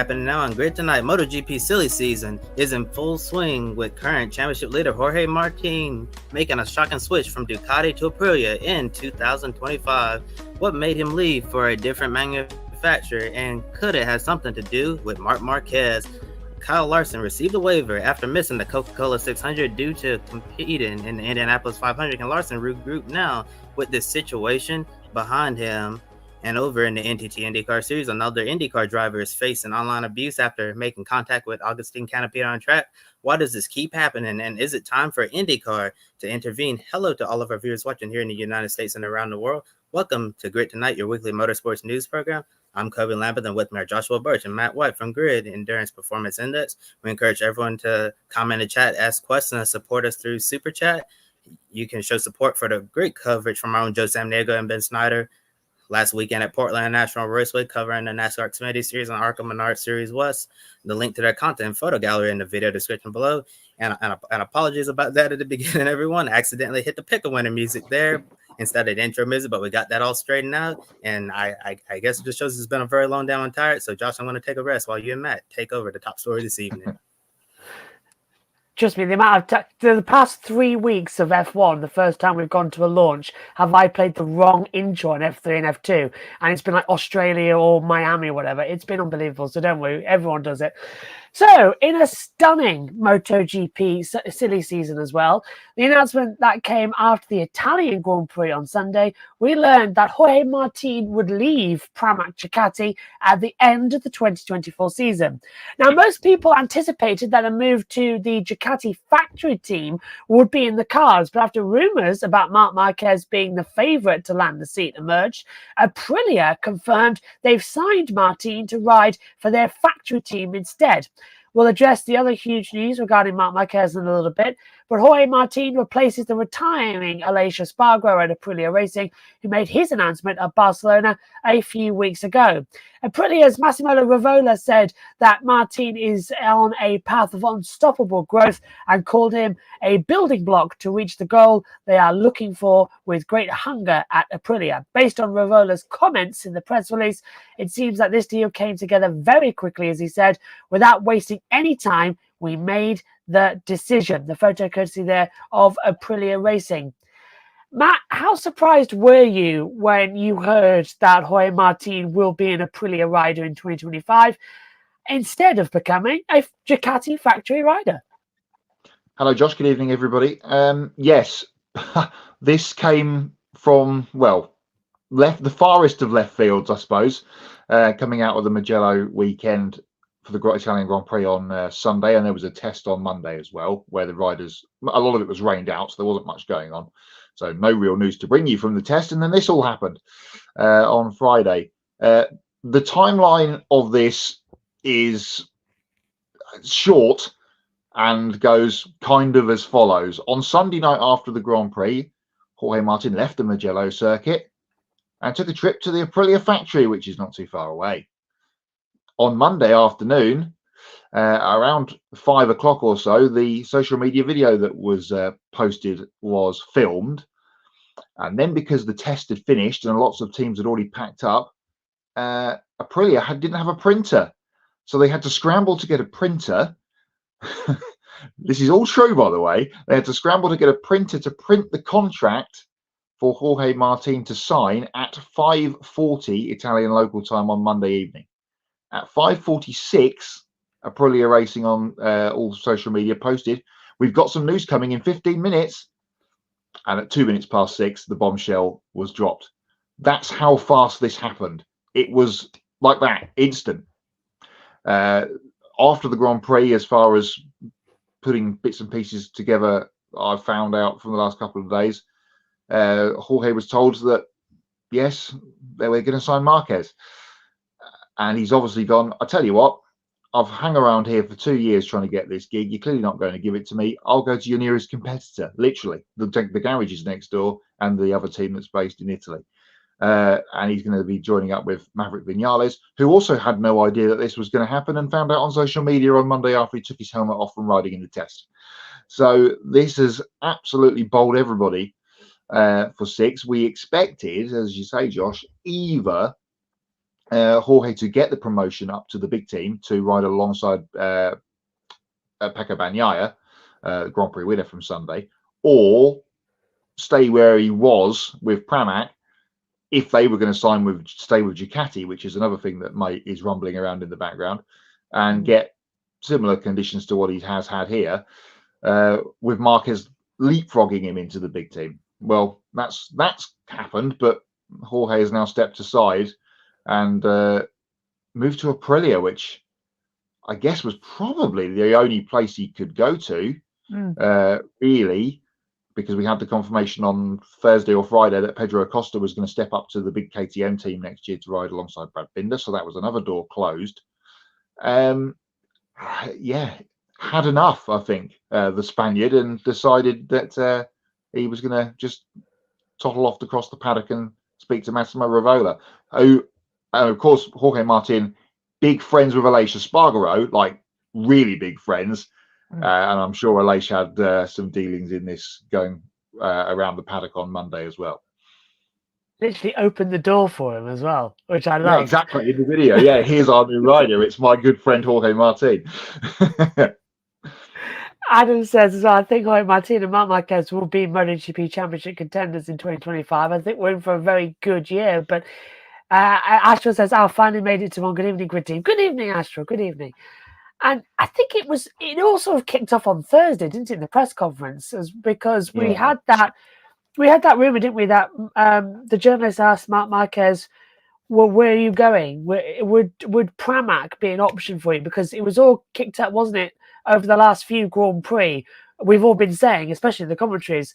happening now on Grid Tonight. MotoGP silly season is in full swing with current championship leader Jorge Martin making a shocking switch from Ducati to Aprilia in 2025. What made him leave for a different manufacturer, and could it have something to do with Marc Marquez? Kyle Larson received a waiver after missing the Coca-Cola 600 due to competing in the Indianapolis 500. Can Larson regroup now with this situation behind him? And over in the NTT IndyCar Series, another IndyCar driver is facing online abuse after making contact with Agustin Canapita on track. Why does this keep happening? And is it time for IndyCar to intervene? Hello to all of our viewers watching here in the United States and around the world. Welcome to Grid Tonight, your weekly motorsports news program. I'm Kobe Lambert, and with me are Joshua Birch and Matt White from Grid Endurance Performance Index. We encourage everyone to comment in chat, ask questions, and support us through Super Chat. You can show support for the great coverage from our own Joe Samniego and Ben Snyder last weekend at Portland National Raceway, covering the NASCAR Xfinity Series and ARCA Menard Series West. The link to their content and photo gallery in the video description below. And apologies about that at the beginning, everyone. I accidentally hit the Pecco winner music there instead of the intro music, but we got that all straightened out. And I guess it just shows it's been a very long day and tired. So, Josh, I'm going to take a rest while you and Matt take over the top story this evening. Trust me, the amount of the past 3 weeks of F1, the first time we've gone to a launch, have I played the wrong intro on F3 and F2, and it's been like Australia or Miami or whatever. It's been unbelievable, so don't worry, everyone does it. So, in a stunning MotoGP silly season as well, the announcement that came after the Italian Grand Prix on Sunday, we learned that Jorge Martin would leave Pramac Ducati at the end of the 2024 season. Now, most people anticipated that a move to the Ducati factory team would be in the cards, but after rumours about Marc Marquez being the favourite to land the seat emerged, Aprilia confirmed they've signed Martin to ride for their factory team instead. We'll address the other huge news regarding Marc Marquez in a little bit, but Jorge Martin replaces the retiring Aleix Espargaro at Aprilia Racing, who made his announcement at Barcelona a few weeks ago. Aprilia's Massimo Rivola said that Martin is on a path of unstoppable growth and called him a building block to reach the goal they are looking for with great hunger at Aprilia. Based on Rivola's comments in the press release, it seems that this deal came together very quickly, as he said, without wasting any time. We made the decision. The photo courtesy there of Aprilia Racing. Matt, how surprised were you when you heard that Jorge Martin will be an Aprilia rider in 2025 instead of becoming a Ducati factory rider? Hello, Josh. Good evening, everybody. Yes, this came from, well, the farthest of left fields, I suppose, coming out of the Mugello weekend for the Italian Grand Prix on Sunday, and there was a test on Monday as well, where the riders, a lot of it was rained out, so there wasn't much going on. So no real news to bring you from the test. And then this all happened on Friday. The timeline of this is short and goes kind of as follows. On Sunday night after the Grand Prix, Jorge Martin left the Mugello circuit and took a trip to the Aprilia factory, which is not too far away. On Monday afternoon, around 5 o'clock or so, the social media video that was posted was filmed. And then because the test had finished and lots of teams had already packed up, Aprilia didn't have a printer. So they had to scramble to get a printer. This is all true, by the way. They had to scramble to get a printer to print the contract for Jorge Martin to sign at 5:40 Italian local time on Monday evening. At 5:46, Aprilia Racing on all social media posted, "We've got some news coming in 15 minutes. And at 2 minutes past 6, the bombshell was dropped. That's how fast this happened. It was like that, instant. After the Grand Prix, as far as putting bits and pieces together, I found out from the last couple of days, Jorge was told that, yes, they were going to sign Marquez. And he's obviously gone, I tell you what, I've hung around here for 2 years trying to get this gig. You're clearly not going to give it to me. I'll go to your nearest competitor, literally. The garage is next door and the other team that's based in Italy. And he's going to be joining up with Maverick Vinales, who also had no idea that this was going to happen and found out on social media on Monday after he took his helmet off from riding in the test. So this has absolutely bowled everybody for 6. We expected, as you say, Josh, either Jorge to get the promotion up to the big team to ride alongside Pecco Bagnaia, Grand Prix winner from Sunday, or stay where he was with Pramac if they were going to stay with Ducati, which is another thing that is rumbling around in the background, and get similar conditions to what he has had here, with Marquez leapfrogging him into the big team. Well, that's happened, but Jorge has now stepped aside and moved to Aprilia, which I guess was probably the only place he could go to, really, because we had the confirmation on Thursday or Friday that Pedro Acosta was going to step up to the big KTM team next year to ride alongside Brad Binder. So that was another door closed. Yeah, had enough, I think, the Spaniard, and decided that he was going to just toddle off across the paddock and speak to Massimo Rivola, who, of course, Jorge Martin, big friends with Aleix Espargaro, like really big friends. And I'm sure Aleix had some dealings in this going around the paddock on Monday as well. Literally opened the door for him as well, which I love. Yeah, exactly. In the video, yeah, here's our new rider. It's my good friend Jorge Martin. Adam says as well, I think Jorge Martin and Marc Marquez will be MotoGP Championship contenders in 2025. I think we're in for a very good year. But Astro says, I finally made it to one. Good evening, grid team. Good evening, Astro. Good evening. And I think it all sort of kicked off on Thursday, didn't it, in the press conference? Because we had that rumor, didn't we, that the journalist asked Marc Marquez, well, where are you going? Would Pramac be an option for you? Because it was all kicked up, wasn't it, over the last few Grand Prix? We've all been saying, especially in the commentaries,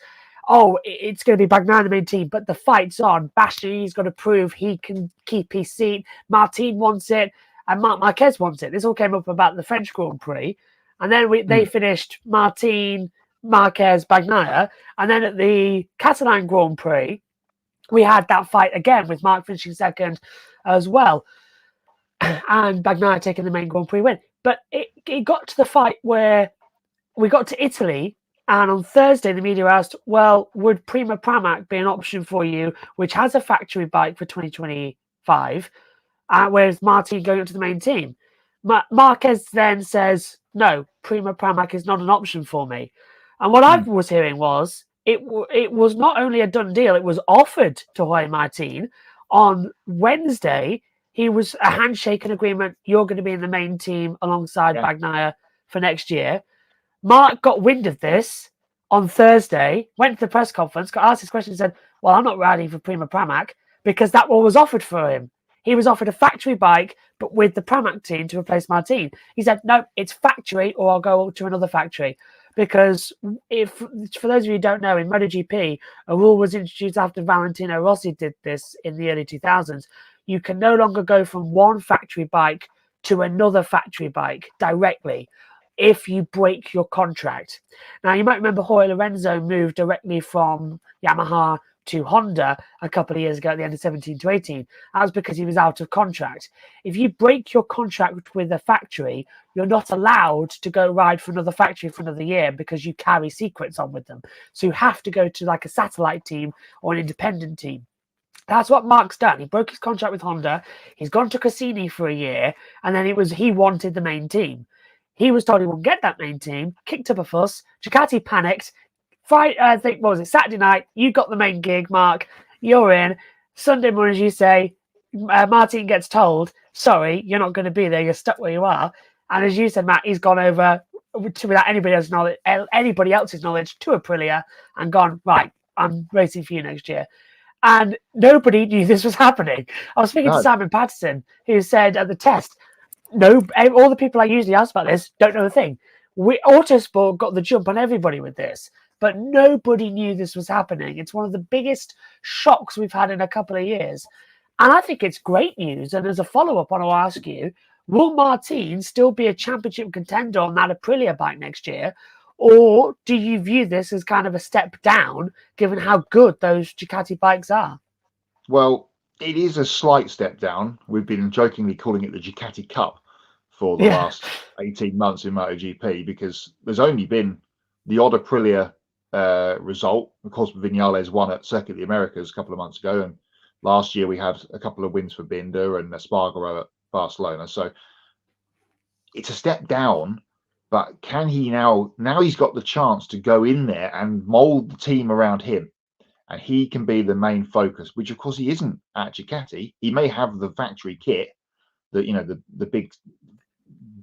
it's going to be Bagnaia the main team, but the fight's on. Bastianini's got to prove he can keep his seat. Martin wants it, and Marc Marquez wants it. This all came up about the French Grand Prix, and then they finished Martin, Marquez, Bagnaia, and then at the Catalan Grand Prix, we had that fight again with Marc finishing second as well, and Bagnaia taking the main Grand Prix win. But it got to the fight where we got to Italy, and on Thursday the media asked, well, would Prima Pramac be an option for you, which has a factory bike for 2025, whereas Martin going up to the main team? Marquez then says, no, Prima Pramac is not an option for me. And what I was hearing was, it was not only a done deal, it was offered to Jorge Martin on Wednesday. He was a handshake and agreement. You're going to be in the main team alongside Bagnaia for next year. Mark got wind of this on Thursday, went to the press conference, got asked this question and said, well, I'm not riding for Prima Pramac because that one was offered for him. He was offered a factory bike, but with the Pramac team to replace Martin. He said, no, it's factory or I'll go to another factory. Because for those of you who don't know, in MotoGP, a rule was introduced after Valentino Rossi did this in the early 2000s. You can no longer go from one factory bike to another factory bike directly if you break your contract. Now, you might remember Jorge Lorenzo moved directly from Yamaha to Honda a couple of years ago at the end of 17 to 18. That was because he was out of contract. If you break your contract with a factory, you're not allowed to go ride for another factory for another year because you carry secrets on with them. So you have to go to like a satellite team or an independent team. That's what Mark's done. He broke his contract with Honda. He's gone to Cassini for a year, and then he wanted the main team. He was told he wouldn't get that main team, kicked up a fuss. Ducati panicked. Friday, I think, what was it, Saturday night, you got the main gig, Mark. You're in. Sunday morning, as you say, Martin gets told, sorry, you're not going to be there. You're stuck where you are. And as you said, Matt, he's gone over without anybody else's knowledge to Aprilia and gone, right, I'm racing for you next year. And nobody knew this was happening. I was speaking to Simon Patterson, who said at the test, no, all the people I usually ask about this don't know a thing. Autosport got the jump on everybody with this, but nobody knew this was happening. It's one of the biggest shocks we've had in a couple of years. And I think it's great news. And as a follow-up, I want to ask you, will Martin still be a championship contender on that Aprilia bike next year? Or do you view this as kind of a step down, given how good those Ducati bikes are? Well, it is a slight step down. We've been jokingly calling it the Ducati Cup for the last 18 months in MotoGP, because there's only been the odd Aprilia result. Of course, Vinales won at Circuit of the Americas a couple of months ago, and Last year we had a couple of wins for Binder and Espargaro at Barcelona. So it's a step down, but can he now he's got the chance to go in there and mold the team around him, and he can be the main focus, which of course he isn't at Ducati. He may have the factory kit, the big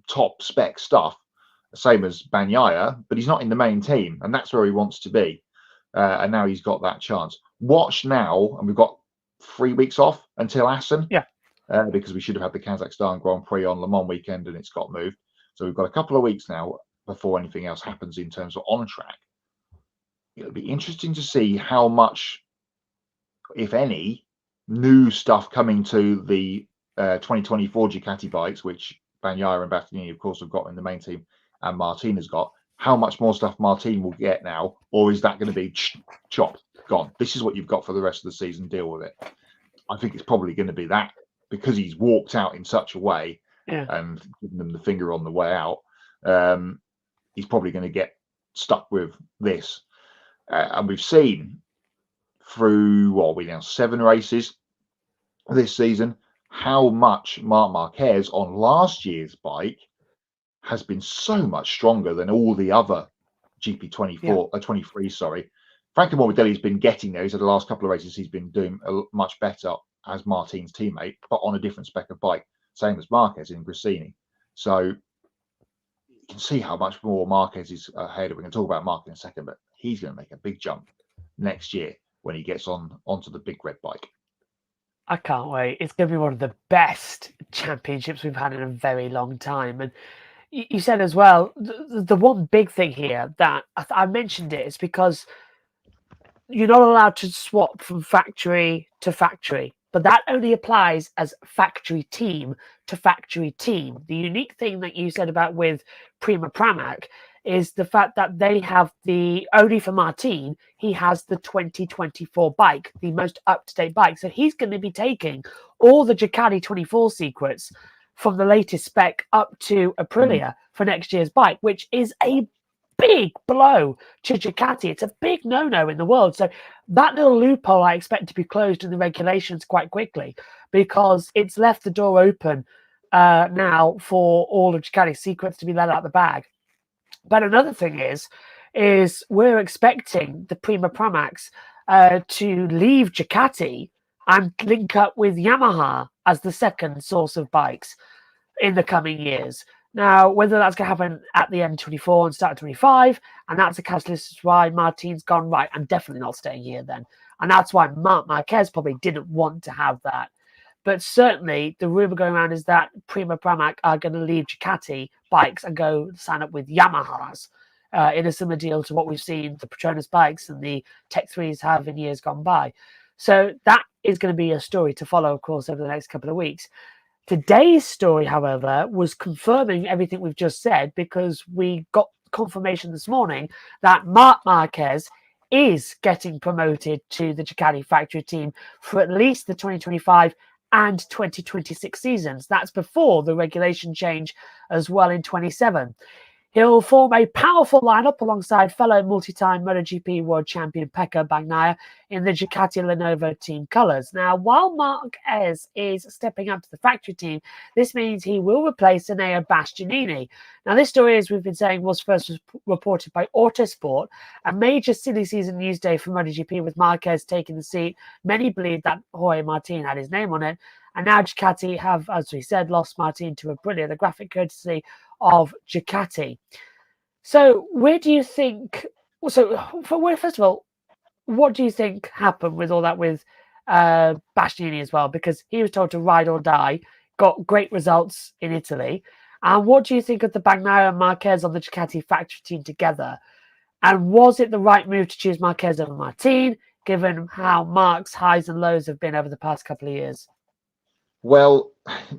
top spec stuff, same as Bagnaia, but he's not in the main team, and that's where he wants to be. And now he's got that chance. Watch now, and we've got 3 weeks off until Assen. Yeah. Because we should have had the Kazakhstan Grand Prix on Le Mans weekend, and it's got moved. So we've got a couple of weeks now before anything else happens in terms of on track. It'll be interesting to see how much, if any, new stuff coming to the 2024 Ducati bikes, which Bagnaia and Bastianini, of course, have got in the main team, and Martin has got. How much more stuff Martin will get now, or is that going to be chopped, gone? This is what you've got for the rest of the season. Deal with it. I think it's probably going to be that, because he's walked out in such a way and given them the finger on the way out. He's probably going to get stuck with this. And we've seen through, we now 7 races this season, how much Marc Marquez on last year's bike has been so much stronger than all the other GP24, 23, sorry. Franco Morbidelli's been getting there. He's had the last couple of races, he's been doing much better as Martin's teammate, but on a different spec of bike, same as Marquez in Gresini. So you can see how much more Marquez is ahead. We're going to talk about Marquez in a second, but he's going to make a big jump next year when he gets onto the big red bike. I can't wait. It's going to be one of the best championships we've had in a very long time. And you said as well, the one big thing here that I mentioned it is because you're not allowed to swap from factory to factory, but that only applies as factory team to factory team. The unique thing that you said about with Prima Pramac is the fact that they have only for Martin, he has the 2024 bike, the most up-to-date bike. So he's going to be taking all the Ducati 24 secrets from the latest spec up to Aprilia for next year's bike, which is a big blow to Ducati. It's a big no-no in the world. So that little loophole I expect to be closed in the regulations quite quickly, because it's left the door open now for all of Ducati's secrets to be let out the bag. But another thing is we're expecting the Prima Pramacs to leave Ducati and link up with Yamaha as the second source of bikes in the coming years. Now, whether that's going to happen at the end 24 and start 25, and that's a catalyst why Martin's gone, right, I'm definitely not staying here then. And that's why Marc Marquez probably didn't want to have that. But certainly, the rumor going around is that Prima Pramac are going to leave Ducati bikes and go sign up with Yamahas in a similar deal to what we've seen the Petronas bikes and the Tech 3s have in years gone by. So that is going to be a story to follow, of course, over the next couple of weeks. Today's story, however, was confirming everything we've just said, because we got confirmation this morning that Marc Marquez is getting promoted to the Ducati factory team for at least the 2025 and 2026 seasons. That's before the regulation change as well in 27. He'll form a powerful lineup alongside fellow multi-time MotoGP world champion Pecco Bagnaia in the Ducati Lenovo team colours. Now, while Marquez is stepping up to the factory team, this means he will replace Enea Bastianini. Now, this story, as we've been saying, was first reported by Autosport, a major silly season news day for MotoGP with Marquez taking the seat. Many believe that Jorge Martin had his name on it. And now Ducati have, as we said, lost Martin to Aprilia, the graphic courtesy of Ducati. So where do you think... first of all, what do you think happened with all that with Bastianini as well? Because he was told to ride or die, got great results in Italy. And what do you think of the Bagnaia and Marquez on the Ducati factory team together? And was it the right move to choose Marquez over Martin, given how Marc's highs and lows have been over the past couple of years? Well,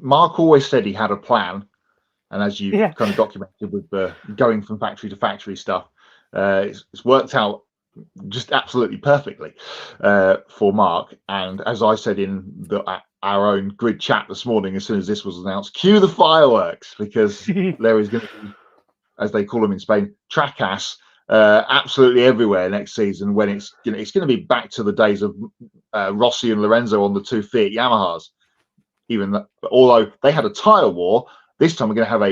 Marc always said he had a plan. And as you kind of documented with the going from factory to factory stuff, it's worked out just absolutely perfectly for Marc. And as I said in our own grid chat this morning, as soon as this was announced, cue the fireworks, because there is going to be, as they call them in Spain, tracas absolutely everywhere next season when it's going to be back to the days of Rossi and Lorenzo on the 2 Fiat Yamahas. Although they had a tyre war, this time we're going to have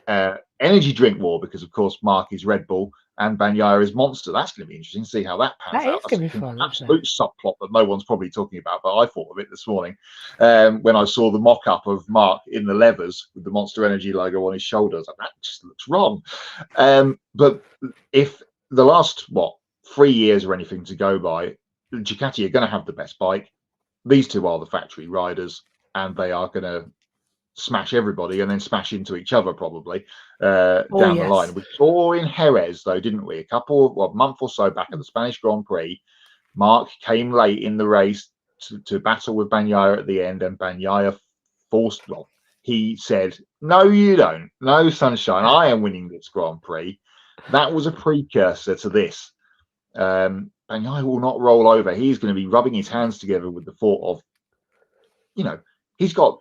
a energy drink war because, of course, Marc is Red Bull and Bagnaia is Monster. That's going to be interesting to see how that pans out. That's going to be fun. Absolute subplot that no one's probably talking about, but I thought of it this morning when I saw the mock-up of Marc in the levers with the Monster Energy logo on his shoulders. That just looks wrong. But if the last 3 years or anything to go by, Ducati are going to have the best bike. These two are the factory riders, and they are going to smash everybody and then smash into each other probably down the line. We saw in Jerez, though, didn't we? A month or so back at the Spanish Grand Prix, Marc came late in the race to battle with Bagnaia at the end, and Bagnaia he said, "No, you don't. No, sunshine. I am winning this Grand Prix." That was a precursor to this. Bagnaia will not roll over. He's going to be rubbing his hands together with the thought of, he's got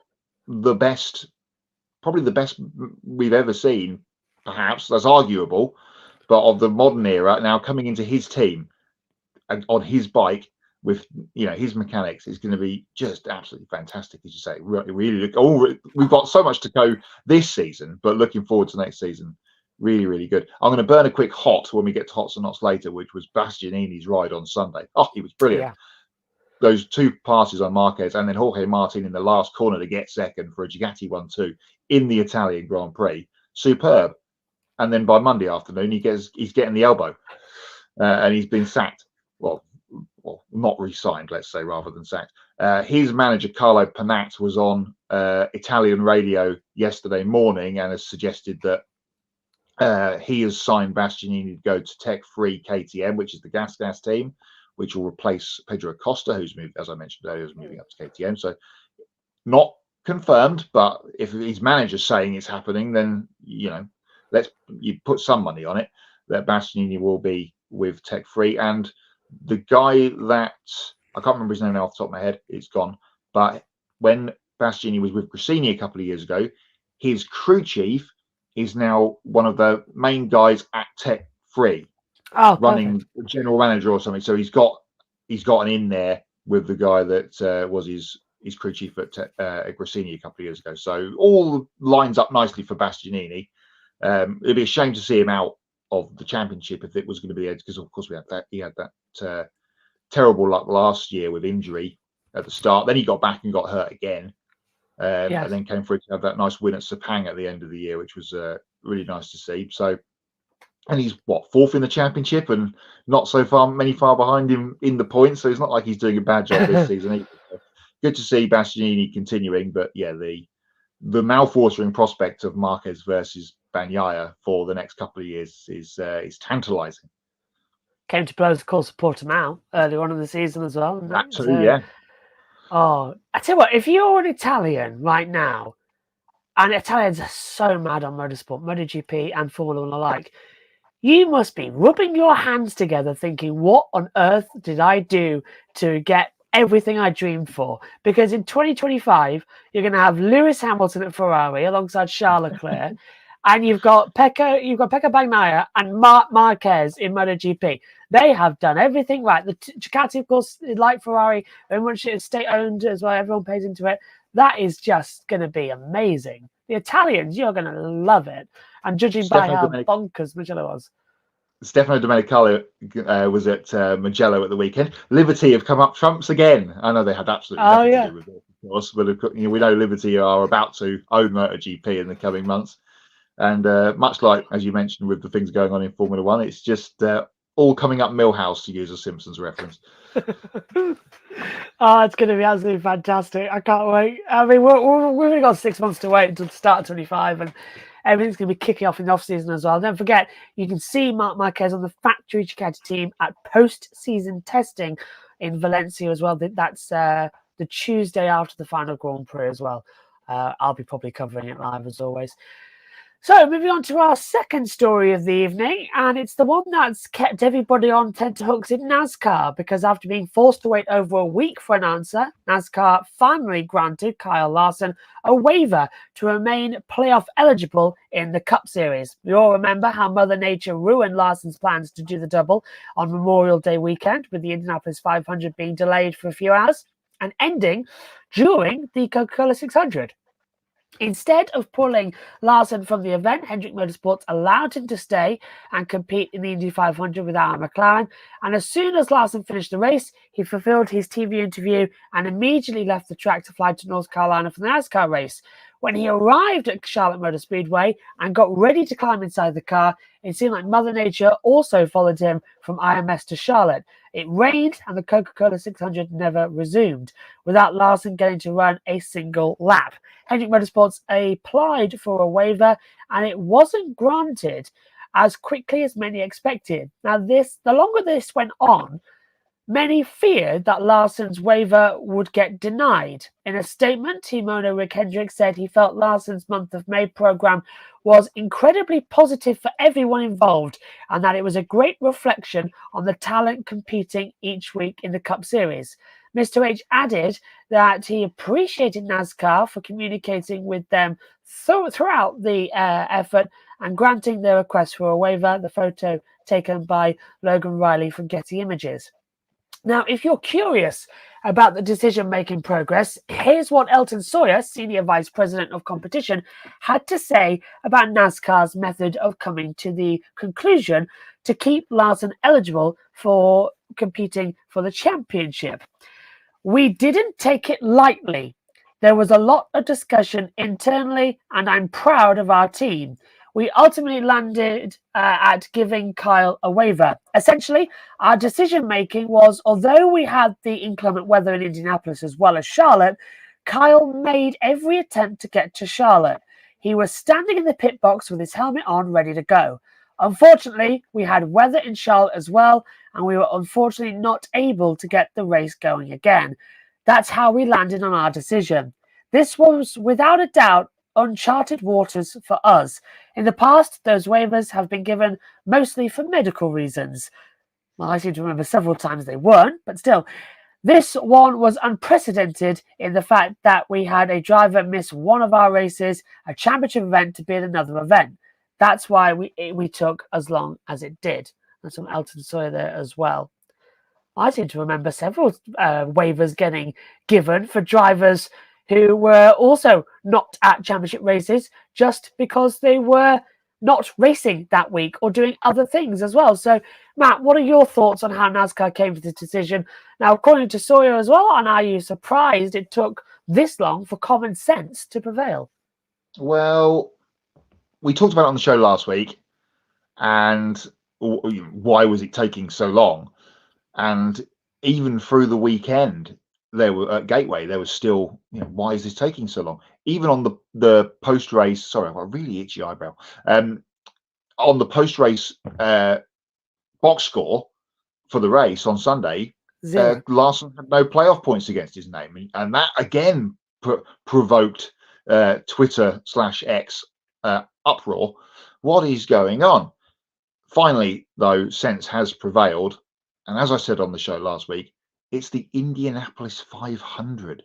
probably the best we've ever seen, perhaps, that's arguable, but of the modern era now coming into his team and on his bike with, his mechanics is going to be just absolutely fantastic, as you say. We've got so much to go this season, but looking forward to next season. Really, really good. I'm going to burn a quick hot when we get to Hots and Knots later, which was Bastianini's ride on Sunday. Oh, he was brilliant. Yeah. Those 2 passes on Marquez and then Jorge Martin in the last corner to get second for a Ducati 1-2 in the Italian Grand Prix. Superb. And then by Monday afternoon, he's getting the elbow and he's been sacked. Well, not re-signed, let's say, rather than sacked. His manager, Carlo Panat, was on Italian radio yesterday morning and has suggested that he has signed Bastianini to go to tech-free KTM, which is the gas team, which will replace Pedro Acosta, who's moved, as I mentioned earlier, is moving up to KTM. So not confirmed, but if his manager's saying it's happening, then, you put some money on it, that Bastianini will be with Tech Free. And the guy that, I can't remember his name now off the top of my head, it's gone, but when Bastianini was with Gresini a couple of years ago, his crew chief is now one of the main guys at Tech Free. Running general manager or something. So he's got an in there with the guy that was his crew chief at Gresini a couple of years ago. So all lines up nicely for Bastianini. It'd be a shame to see him out of the championship if it was going to be, because of course he had that terrible luck last year with injury at the start. Then he got back and got hurt again, and then came through to have that nice win at Sepang at the end of the year, which was really nice to see. So. And he's 4th in the championship and not so far behind him in the points. So it's not like he's doing a bad job this season either. So good to see Bastianini continuing. But yeah, the mouth-watering prospect of Marquez versus Bagnaia for the next couple of years is tantalising. Came to blows, of course, Portimao earlier on in the season as well. That too, yeah. Oh, I tell you what, if you're an Italian right now, and Italians are so mad on motorsport, MotoGP and Formula One alike, you must be rubbing your hands together thinking, what on earth did I do to get everything I dreamed for? Because in 2025, you're going to have Lewis Hamilton at Ferrari alongside Charles Leclerc, and you've got Pecco Bagnaia and Marc Marquez in MotoGP. They have done everything right. The Ducati, of course, like Ferrari, very much it's state-owned as well. Everyone pays into it. That is just going to be amazing. The Italians, you're going to love it. And judging by how bonkers Mugello was. Stefano Domenicali was at Mugello at the weekend. Liberty have come up trumps again. I know they had absolutely nothing to do with it, of course, but we know Liberty are about to own MotoGP in the coming months. And much like, as you mentioned, with the things going on in Formula One, it's just all coming up Millhouse, to use a Simpsons reference. Oh, it's going to be absolutely fantastic. I can't wait. I mean, we've only got 6 months to wait until the start of 25, and everything's going to be kicking off in the off-season as well. Don't forget, you can see Marc Marquez on the factory Ducati team at post-season testing in Valencia as well. That's the Tuesday after the final Grand Prix as well. I'll be probably covering it live as always. So, moving on to our second story of the evening, and it's the one that's kept everybody on tenterhooks in NASCAR, because after being forced to wait over a week for an answer, NASCAR finally granted Kyle Larson a waiver to remain playoff eligible in the Cup Series. We all remember how Mother Nature ruined Larson's plans to do the double on Memorial Day weekend, with the Indianapolis 500 being delayed for a few hours and ending during the Coca-Cola 600. Instead of pulling Larson from the event, Hendrick Motorsports allowed him to stay and compete in the Indy 500 with Alan McLaren. And as soon as Larson finished the race, he fulfilled his TV interview and immediately left the track to fly to North Carolina for the NASCAR race. When he arrived at Charlotte Motor Speedway and got ready to climb inside the car, it seemed like Mother Nature also followed him from IMS to Charlotte. It rained and the Coca-Cola 600 never resumed, without Larson getting to run a single lap. Hendrick Motorsports applied for a waiver and it wasn't granted as quickly as many expected. Now, the longer this went on, many feared that Larson's waiver would get denied. In a statement, team owner Rick Hendrick said he felt Larson's month of May program was incredibly positive for everyone involved and that it was a great reflection on the talent competing each week in the Cup Series. Mr. H added that he appreciated NASCAR for communicating with them throughout the effort and granting their request for a waiver, the photo taken by Logan Riley from Getty Images. Now, if you're curious about the decision-making progress, here's what Elton Sawyer, Senior Vice President of Competition, had to say about NASCAR's method of coming to the conclusion to keep Larson eligible for competing for the championship. We didn't take it lightly. There was a lot of discussion internally, and I'm proud of our team. We ultimately landed at giving Kyle a waiver. Essentially, our decision-making was, although we had the inclement weather in Indianapolis as well as Charlotte, Kyle made every attempt to get to Charlotte. He was standing in the pit box with his helmet on, ready to go. Unfortunately, we had weather in Charlotte as well, and we were unfortunately not able to get the race going again. That's how we landed on our decision. This was, without a doubt, uncharted waters for us. In the past, those waivers have been given mostly for medical reasons. Well, I seem to remember several times they weren't, but still. This one was unprecedented in the fact that we had a driver miss one of our races, a championship event, to be at another event. That's why we took as long as it did. That's from Elton Sawyer there as well. I seem to remember several waivers getting given for drivers who were also not at championship races just because they were not racing that week or doing other things as well. So, Matt, what are your thoughts on how NASCAR came to this decision? Now, according to Sawyer as well, and are you surprised it took this long for common sense to prevail? Well, we talked about it on the show last week, and why was it taking so long? And even through the weekend, there were at Gateway, there was still, why is this taking so long? Even on the post race, sorry, I've got a really itchy eyebrow. On the post race box score for the race on Sunday, Larson had no playoff points against his name, and that again provoked Twitter/X uproar. What is going on? Finally, though, sense has prevailed, and as I said on the show last week, it's the Indianapolis 500.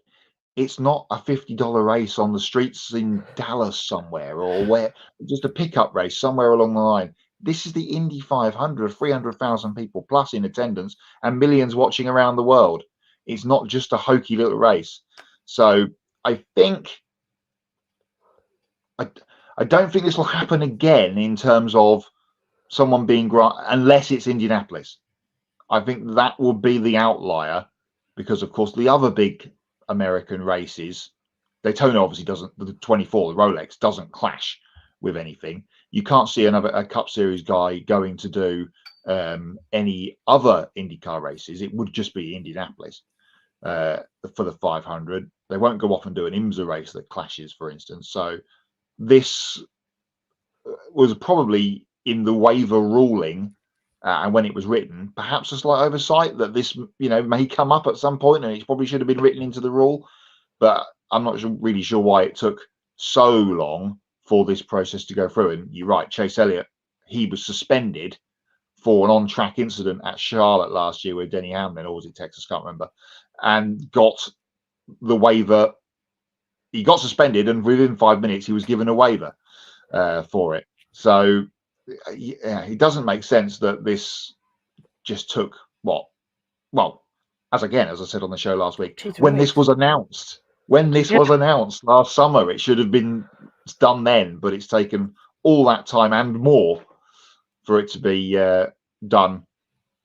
It's not a $50 race on the streets in Dallas somewhere, or where just a pickup race somewhere along the line. This is the Indy 500, 300,000 people plus in attendance and millions watching around the world. It's not just a hokey little race. So I don't think this will happen again in terms of someone being unless it's Indianapolis. I think that will be the outlier, because of course the other big American races, Daytona obviously doesn't, the 24, the Rolex doesn't clash with anything. You can't see a Cup Series guy going to do any other IndyCar races. It would just be Indianapolis for the 500. They won't go off and do an IMSA race that clashes, for instance. So this was probably in the waiver ruling, and when it was written, perhaps a slight oversight that this, may come up at some point, and it probably should have been written into the rule. But I'm not really sure why it took so long for this process to go through. And you're right, Chase Elliott, he was suspended for an on-track incident at Charlotte last year with Denny Hamlin, or was it Texas? Can't remember, and got the waiver. He got suspended, and within 5 minutes, he was given a waiver for it. So yeah, it doesn't make sense that this just took what? Well, as I said on the show last week, when this was announced, last summer, it should have been done then, but it's taken all that time and more for it to be done.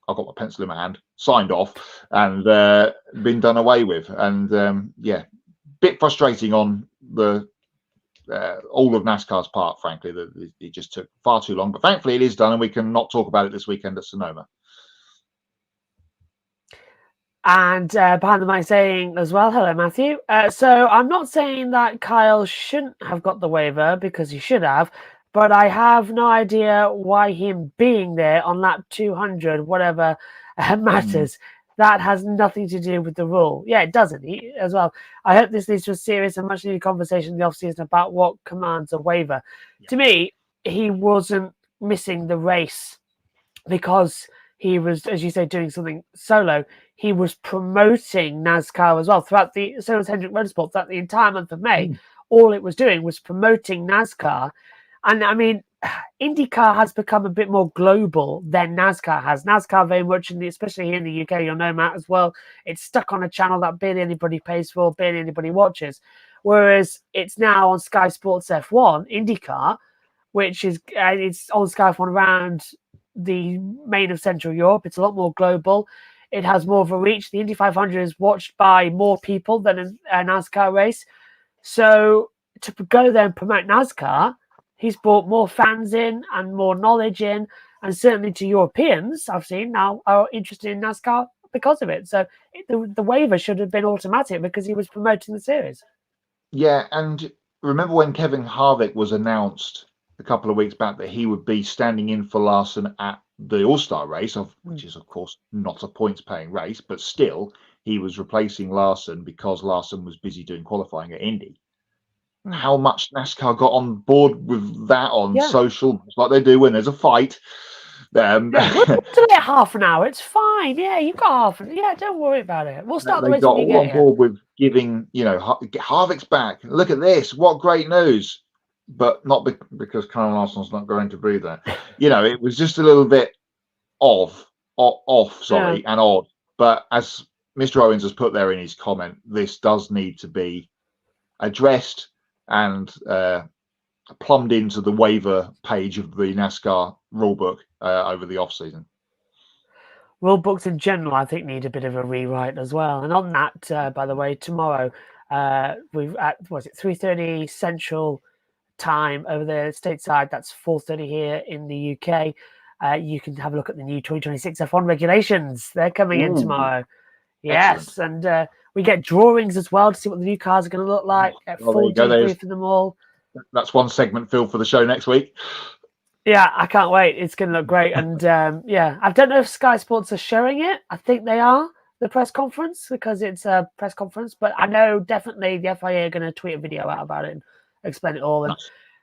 I've got my pencil in my hand, signed off, and been done away with. And bit frustrating on the all of NASCAR's part, frankly, that it just took far too long. But thankfully, it is done, and we can not talk about it this weekend at Sonoma. And behind the mic saying as well, hello, Matthew. So I'm not saying that Kyle shouldn't have got the waiver, because he should have, but I have no idea why him being there on lap 200, whatever, matters. That has nothing to do with the rule. Yeah, it doesn't as well. I hope this leads to a serious and much needed conversation in the offseason about what commands a waiver. Yeah. To me, he wasn't missing the race because he was, as you say, doing something solo. He was promoting NASCAR as well throughout so was Hendrick Motorsports throughout the entire month of May. All it was doing was promoting NASCAR. And I mean, IndyCar has become a bit more global than NASCAR has. NASCAR very much, especially here in the UK, you'll know, Matt, as well, it's stuck on a channel that barely anybody pays for, barely anybody watches. Whereas it's now on Sky Sports F1, IndyCar, which is it's on Sky F1 around the main of Central Europe. It's a lot more global. It has more of a reach. The Indy 500 is watched by more people than a NASCAR race. So to go there and promote NASCAR, he's brought more fans in and more knowledge in, and certainly to Europeans, I've seen now, are interested in NASCAR because of it. So the waiver should have been automatic because he was promoting the series. Yeah, and remember when Kevin Harvick was announced a couple of weeks back that he would be standing in for Larson at the All-Star race, which is, of course, not a points-paying race, but still, he was replacing Larson because Larson was busy doing qualifying at Indy. How much NASCAR got on board with that on social, like they do when there's a fight. We'll do it half an hour. It's fine. Yeah, you've got half. Yeah, don't worry about it. We'll start the race. They got all on board with giving, Harvick's back. Look at this. What great news. But not because Kyle Larson's not going to be there. It was just a little bit off, and odd. But as Mr. Owens has put there in his comment, this does need to be addressed and plumbed into the waiver page of the NASCAR rulebook over the off-season. Rule books in general, I think, need a bit of a rewrite as well. And on that, by the way, tomorrow, we've at 3:30 Central time over there stateside. That's 4:30 here in the UK. You can have a look at the new 2026 F1 regulations. They're coming in tomorrow. Yes, excellent. And we get drawings as well to see what the new cars are going to look like. Full debrief in them all. That's one segment filled for the show next week. Yeah, I can't wait. It's going to look great. And I don't know if Sky Sports are showing it. I think they are, the press conference, because it's a press conference. But I know definitely the FIA are going to tweet a video out about it and explain it all. And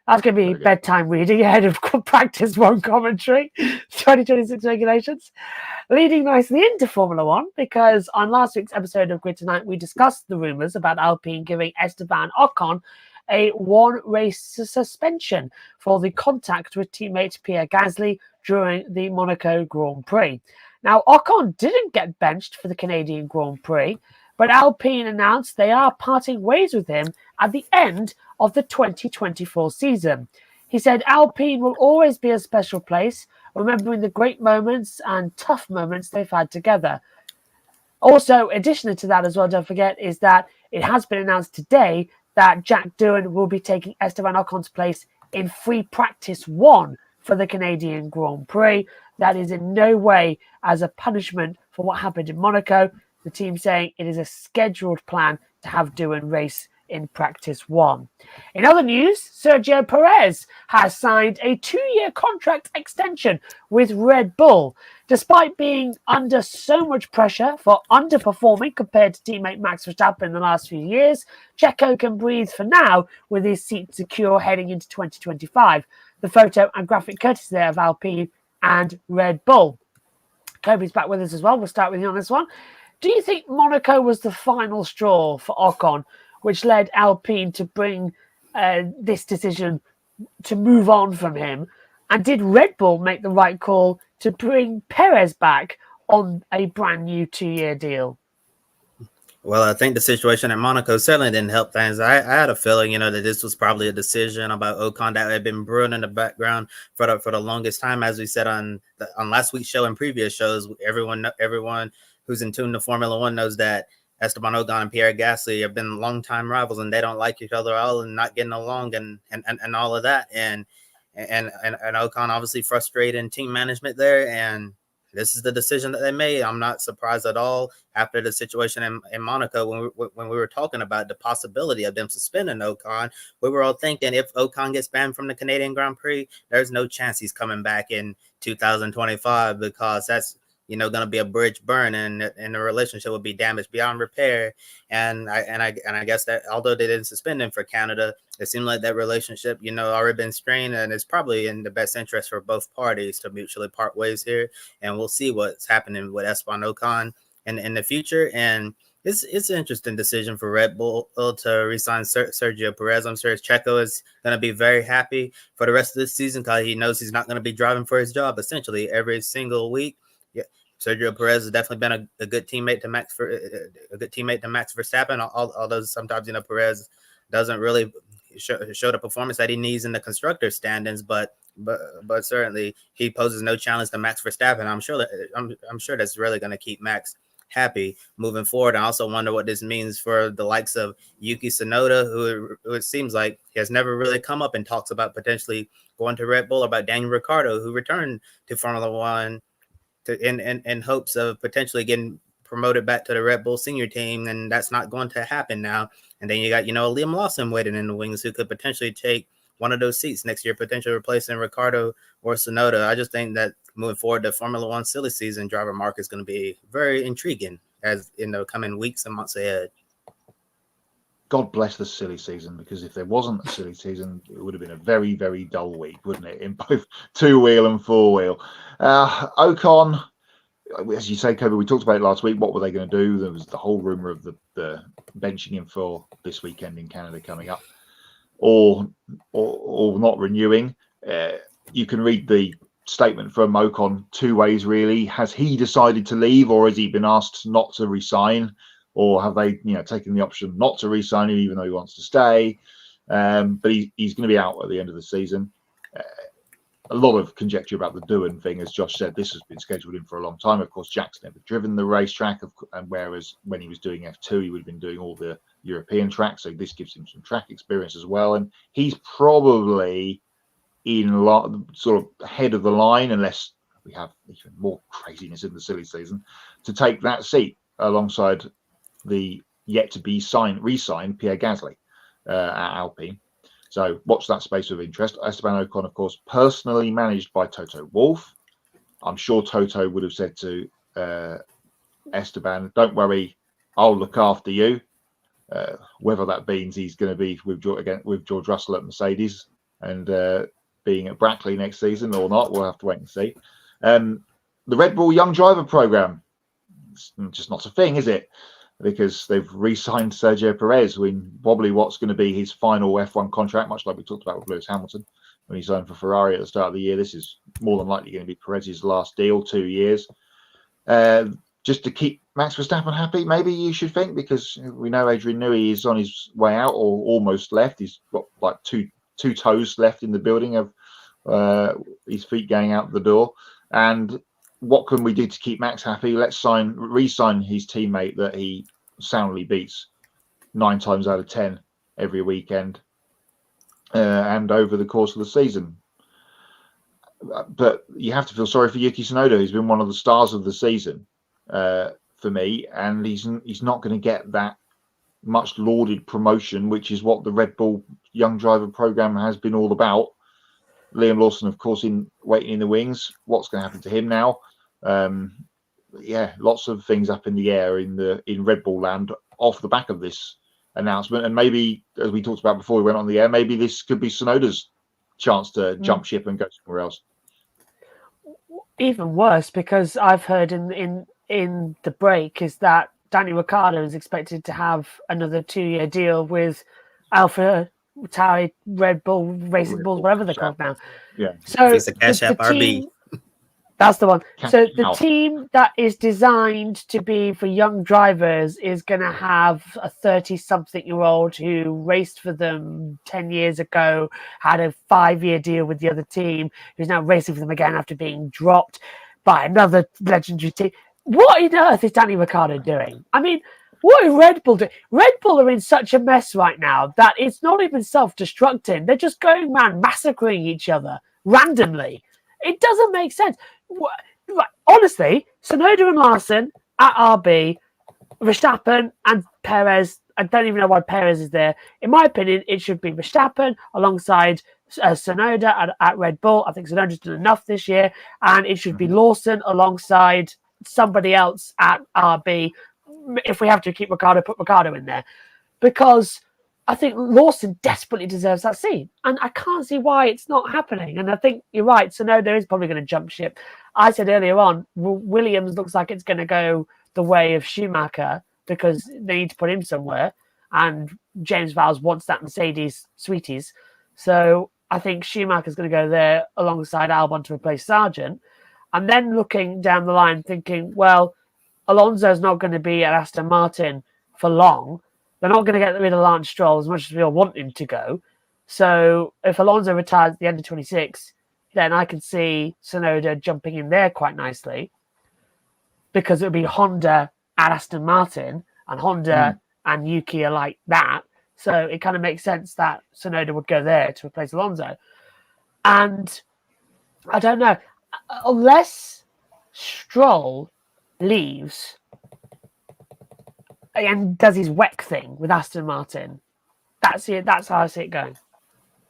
that's going to be bedtime reading ahead of practice one commentary, 2026 regulations. Leading nicely into Formula One, because on last week's episode of Grid Tonight, we discussed the rumours about Alpine giving Esteban Ocon a one-race suspension for the contact with teammate Pierre Gasly during the Monaco Grand Prix. Now, Ocon didn't get benched for the Canadian Grand Prix, but Alpine announced they are parting ways with him at the end of the 2024 season. He said Alpine will always be a special place, remembering the great moments and tough moments they've had together. Also, additionally to that as well, don't forget, is that it has been announced today that Jack Doohan will be taking Esteban Ocon's place in free practice 1 for the Canadian Grand Prix. That is in no way as a punishment for what happened in Monaco. The team saying it is a scheduled plan to have Doohan race in practice 1. In other news, Sergio Perez has signed a 2-year contract extension with Red Bull. Despite being under so much pressure for underperforming compared to teammate Max Verstappen in the last few years, Checo can breathe for now with his seat secure heading into 2025. The photo and graphic courtesy there of Alpine and Red Bull. Kobe's back with us as well. We'll start with you on this one. Do you think Monaco was the final straw for Ocon, which led Alpine to bring this decision to move on from him? And did Red Bull make the right call to bring Perez back on a brand new 2-year deal? Well, I think the situation in Monaco certainly didn't help things. I had a feeling, that this was probably a decision about Ocon that had been brewing in the background for the longest time. As we said on last week's show and previous shows, everyone who's in tune to Formula One knows that Esteban Ocon and Pierre Gasly have been longtime rivals, and they don't like each other all and not getting along and all of that. And Ocon obviously frustrated in team management there, and this is the decision that they made. I'm not surprised at all after the situation in Monaco when we were talking about the possibility of them suspending Ocon. We were all thinking if Ocon gets banned from the Canadian Grand Prix, there's no chance he's coming back in 2025 because that's going to be a bridge burn and the relationship will be damaged beyond repair. And I guess that although they didn't suspend him for Canada, it seemed like that relationship, already been strained, and it's probably in the best interest for both parties to mutually part ways here. And we'll see what's happening with Esteban Ocon in the future. And it's an interesting decision for Red Bull to re-sign Sergio Perez. I'm sure Checo is going to be very happy for the rest of this season because he knows he's not going to be driving for his job essentially every single week. Yeah, Sergio Perez has definitely been a good teammate to Max Verstappen. Although sometimes Perez doesn't really show the performance that he needs in the constructor standings, but certainly he poses no challenge to Max Verstappen. I'm sure that's really going to keep Max happy moving forward. I also wonder what this means for the likes of Yuki Tsunoda, who it seems like has never really come up in talks about potentially going to Red Bull, about Daniel Ricciardo, who returned to Formula One in hopes of potentially getting promoted back to the Red Bull senior team, and that's not going to happen now. And then you got, Liam Lawson waiting in the wings, who could potentially take one of those seats next year, potentially replacing Ricciardo or Tsunoda. I just think that moving forward, the Formula One silly season driver market is going to be very intriguing as in the coming weeks and months ahead. God bless the silly season, because if there wasn't a silly season, it would have been a very, very dull week, wouldn't it, in both two-wheel and four-wheel. Ocon, as you say, Kobe, we talked about it last week. What were they going to do? There was the whole rumour of the benching him for this weekend in Canada coming up, or not renewing. You can read the statement from Ocon two ways, really. Has he decided to leave, or has he been asked not to resign? Or have they, taken the option not to re-sign him, even though he wants to stay? But he's going to be out at the end of the season. A lot of conjecture about the doing thing, as Josh said. This has been scheduled in for a long time. Of course, Jack's never driven the racetrack, and whereas when he was doing F2, he would have been doing all the European tracks. So this gives him some track experience as well. And he's probably in sort of ahead of the line, unless we have even more craziness in the silly season, to take that seat alongside the yet to be re-signed Pierre Gasly at Alpine. So watch that space of interest. Esteban Ocon, of course, personally managed by Toto Wolff. I'm sure Toto would have said to Esteban, "Don't worry, I'll look after you." Whether that means he's going to be with George Russell at Mercedes and being at Brackley next season or not, we'll have to wait and see. The Red Bull Young Driver Program, it's just not a thing, is it? Because they've re-signed Sergio Perez in probably what's going to be his final F1 contract, much like we talked about with Lewis Hamilton when he signed for Ferrari at the start of the year. This is more than likely going to be Perez's last deal, 2 years. Just to keep Max Verstappen happy, maybe you should think, because we know Adrian Newey is on his way out or almost left. He's got like two toes left in the building of his feet going out the door. And what can we do to keep Max happy? Let's re-sign his teammate that he soundly beats 9 times out of 10 every weekend and over the course of the season. But you have to feel sorry for Yuki Tsunoda, who's been one of the stars of the season for me, and he's not going to get that much lauded promotion, which is what the Red Bull Young Driver Program has been all about. Liam Lawson, of course, waiting in the wings. What's going to happen to him now? Lots of things up in the air in Red Bull land off the back of this announcement. And maybe, as we talked about before we went on the air, maybe this could be Tsunoda's chance to jump ship and go somewhere else. Even worse, because I've heard in the break is that Danny Ricciardo is expected to have another 2-year deal with Alpha Tauri, Red Bull, Racing Bulls, whatever they're called now. Yeah. So It's a Cash App RB. team, that's the one. Cash So the out. team that is designed to be for young drivers is going to have a 30-something-year-old who raced for them 10 years ago, had a 5-year deal with the other team, who's now racing for them again after being dropped by another legendary team. What on earth is Danny Ricciardo doing? I mean, what is Red Bull doing? Red Bull are in such a mess right now that it's not even self-destructing. They're just going around massacring each other randomly. It doesn't make sense. Honestly, Tsunoda and Larson at RB, Verstappen and Perez. I don't even know why Perez is there. In my opinion, it should be Verstappen alongside Tsunoda at Red Bull. I think Tsunoda's done enough this year. And it should be Lawson alongside somebody else at RB. If we have to keep Ricciardo, put Ricciardo in there. Because I think Lawson desperately deserves that seat. And I can't see why it's not happening. And I think you're right. Tsunoda is probably going to jump ship. I said earlier on, Williams looks like it's going to go the way of Schumacher because they need to put him somewhere. And James Vowles wants that Mercedes Sweeties. So I think Schumacher's going to go there alongside Albon to replace Sargent. And then looking down the line thinking, well, Alonso's not going to be at Aston Martin for long. They're not going to get rid of Lance Stroll as much as we all want him to go. So if Alonso retires at the end of 26, then I can see Tsunoda jumping in there quite nicely because it would be Honda at Aston Martin, and Honda and Yuki are like that. So it kind of makes sense that Tsunoda would go there to replace Alonso. And I don't know, unless Stroll leaves and does his WEC thing with Aston Martin, that's it. That's how I see it going.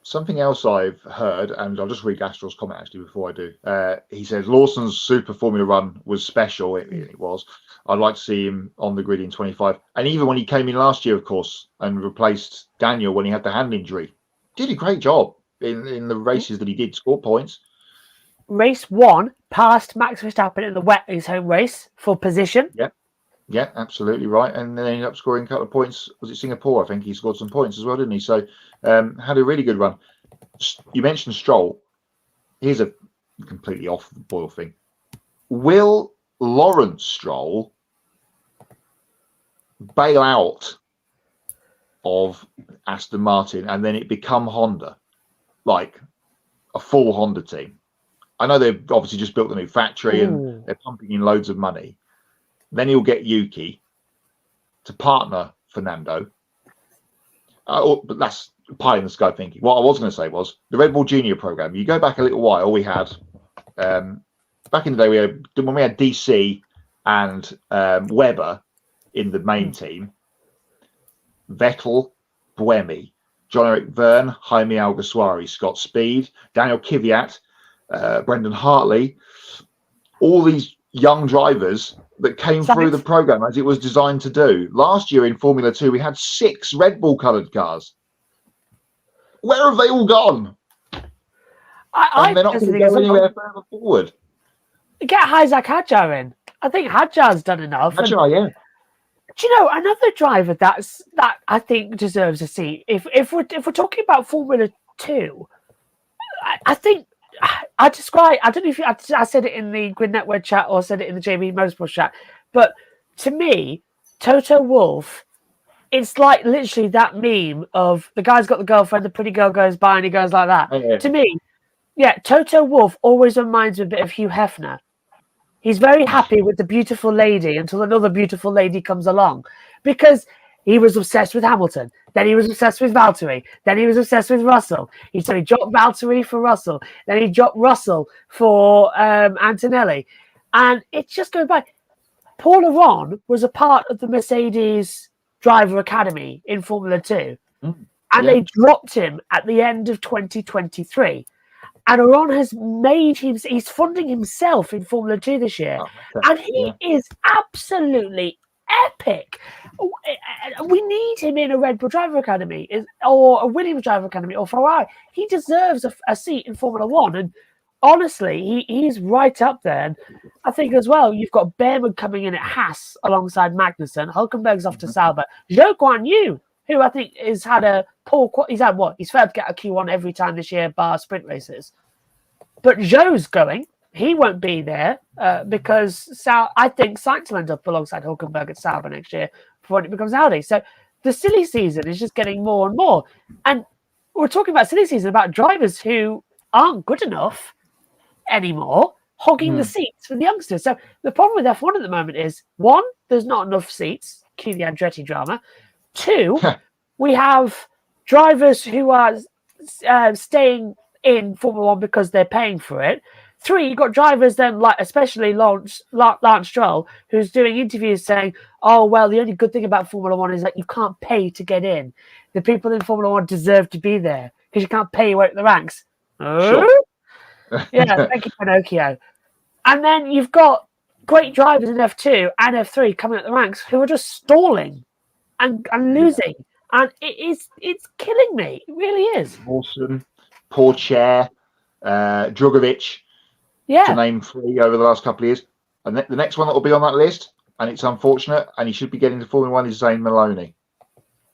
Something else I've heard, and I'll just read Astral's comment actually before I do. He says Lawson's Super Formula Run was special. It was. I'd like to see him on the grid in 25. And even when he came in last year, of course, and replaced Daniel when he had the hand injury, did a great job in the races that he did, score points. Race 1 passed Max Verstappen in the WEC, his home race, for position. Yeah, absolutely right. And then ended up scoring a couple of points. Was it Singapore? I think he scored some points as well, didn't he? So had a really good run. You mentioned Stroll. Here's a completely off the boil thing. Will Lawrence Stroll bail out of Aston Martin and then it become Honda? Like a full Honda team? I know they've obviously just built a new factory and they're pumping in loads of money. Then he'll get Yuki to partner Fernando. But that's pie in the sky thinking. What I was going to say was the Red Bull Junior program. You go back a little while, we had, back in the day, when we had DC and Webber in the main team, Vettel, Buemi, John-Eric Verne, Jaime Alguersuari, Scott Speed, Daniel Kvyat, Brendan Hartley, all these young drivers that came through the program as it was designed to do. Last year in Formula 2, we had 6 Red Bull coloured cars. Where have they all gone? And they're not going to go anywhere further forward. Get Isaac Hadjar in. I think Hadjar's done enough. Hadjar, yeah. Do you know another driver that I think deserves a seat? If we're talking about Formula 2, I think I describe. I don't know if I said it in the Grid Network chat or said it in the JB Motorsports chat, but to me, Toto Wolff, it's like literally that meme of the guy's got the girlfriend, the pretty girl goes by, and he goes like that. Yeah. To me, yeah, Toto Wolff always reminds me a bit of Hugh Hefner. He's very happy with the beautiful lady until another beautiful lady comes along, because he was obsessed with Hamilton. Then he was obsessed with Valtteri. Then he was obsessed with Russell. He dropped Valtteri for Russell. Then he dropped Russell for Antonelli. And it's just going back. Paul Aron was a part of the Mercedes driver academy in Formula 2. And they dropped him at the end of 2023. And Aron has made him, he's funding himself in Formula 2 this year. And he is absolutely epic. We need him in a Red Bull Driver Academy or a Williams Driver Academy or Ferrari. He deserves a seat in Formula 1. And honestly, he's right up there. And I think as well, you've got Behrman coming in at Haas alongside Magnussen. Hulkenberg's off to Sauber. Zhou Guanyu, who I think has had a poor... He's had what? He's failed to get a Q1 every time this year, bar sprint races. But Zhou's going. He won't be there because I think Sainz will end up alongside Hulkenberg at Sauber next year before it becomes Audi. So the silly season is just getting more and more. And we're talking about silly season about drivers who aren't good enough anymore, hogging the seats for the youngsters. So the problem with F1 at the moment is, one, there's not enough seats, cue the Andretti drama. Two, we have drivers who are staying in Formula 1 because they're paying for it. Three, you've got drivers then, like especially Lance Stroll, who's doing interviews saying, oh, well, the only good thing about Formula 1 is that you can't pay to get in. The people in Formula 1 deserve to be there because you can't pay your way up the ranks. Sure. Yeah, thank you, Pinocchio. And then you've got great drivers in F2 and F3 coming up the ranks who are just stalling and losing. And it's killing me. It really is. Lawson, Pourchaire, Drugovic, to name three over the last couple of years. And the next one that will be on that list, and it's unfortunate, and he should be getting to Formula 1, is Zane Maloney.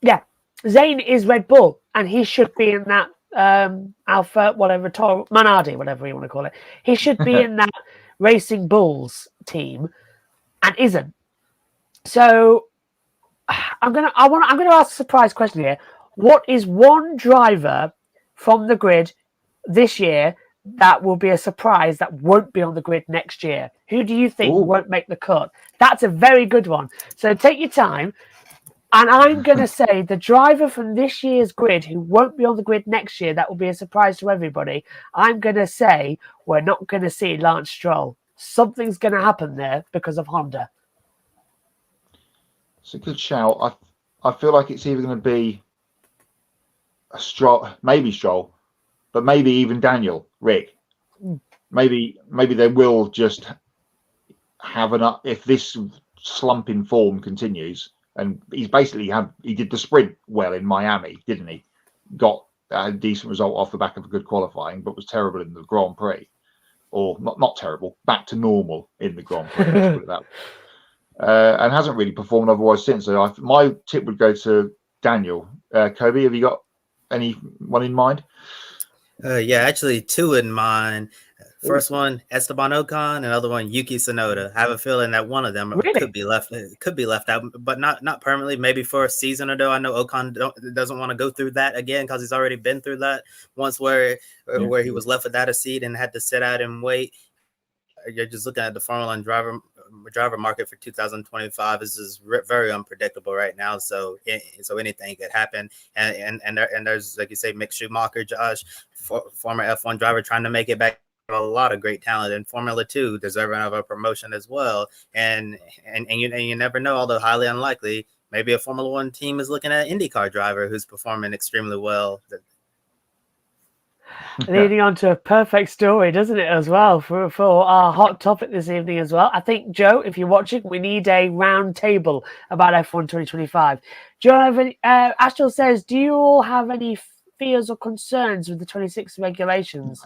Yeah, Zane is Red Bull, and he should be in that Alpha, whatever, Manardi, whatever you want to call it. He should be in that Racing Bulls team, and isn't. So I'm gonna ask a surprise question here. What is one driver from the grid this year that will be a surprise that won't be on the grid next year? Who do you think won't make the cut? That's a very good one. So take your time. And I'm going to say the driver from this year's grid who won't be on the grid next year, that will be a surprise to everybody. I'm going to say we're not going to see Lance Stroll. Something's going to happen there because of Honda. It's a good shout. I feel like it's either going to be a Stroll, but maybe even Daniel Rick. Maybe they will just have if this slump in form continues. And he did the sprint well in Miami, didn't he? Got a decent result off the back of a good qualifying, but was terrible in the Grand Prix. Or not terrible, back to normal in the Grand Prix, let's put it that way. And hasn't really performed otherwise since. So my tip would go to Daniel. Kobe, have you got anyone in mind? Yeah, actually two in mind. First one, Esteban Ocon, another one, Yuki Tsunoda. I have a feeling that one of them could be left out, but not permanently. Maybe for a season or two. I know Ocon doesn't want to go through that again because he's already been through that once, where he was left without a seat and had to sit out and wait. You're just looking at the Formula 1 driver market for 2025. This is very unpredictable right now. So anything could happen. And there's, like you say, Mick Schumacher, Josh, former F1 driver, trying to make it back. A lot of great talent in Formula 2, deserving of a promotion as well. And you never know, although highly unlikely, maybe a Formula 1 team is looking at an IndyCar driver who's performing extremely well. Leading on to a perfect story, doesn't it, as well, for our hot topic this evening as well. I think, Joe, if you're watching, we need a round table about F1 2025. Do you have any, Astral says, do you all have any fears or concerns with the 26 regulations?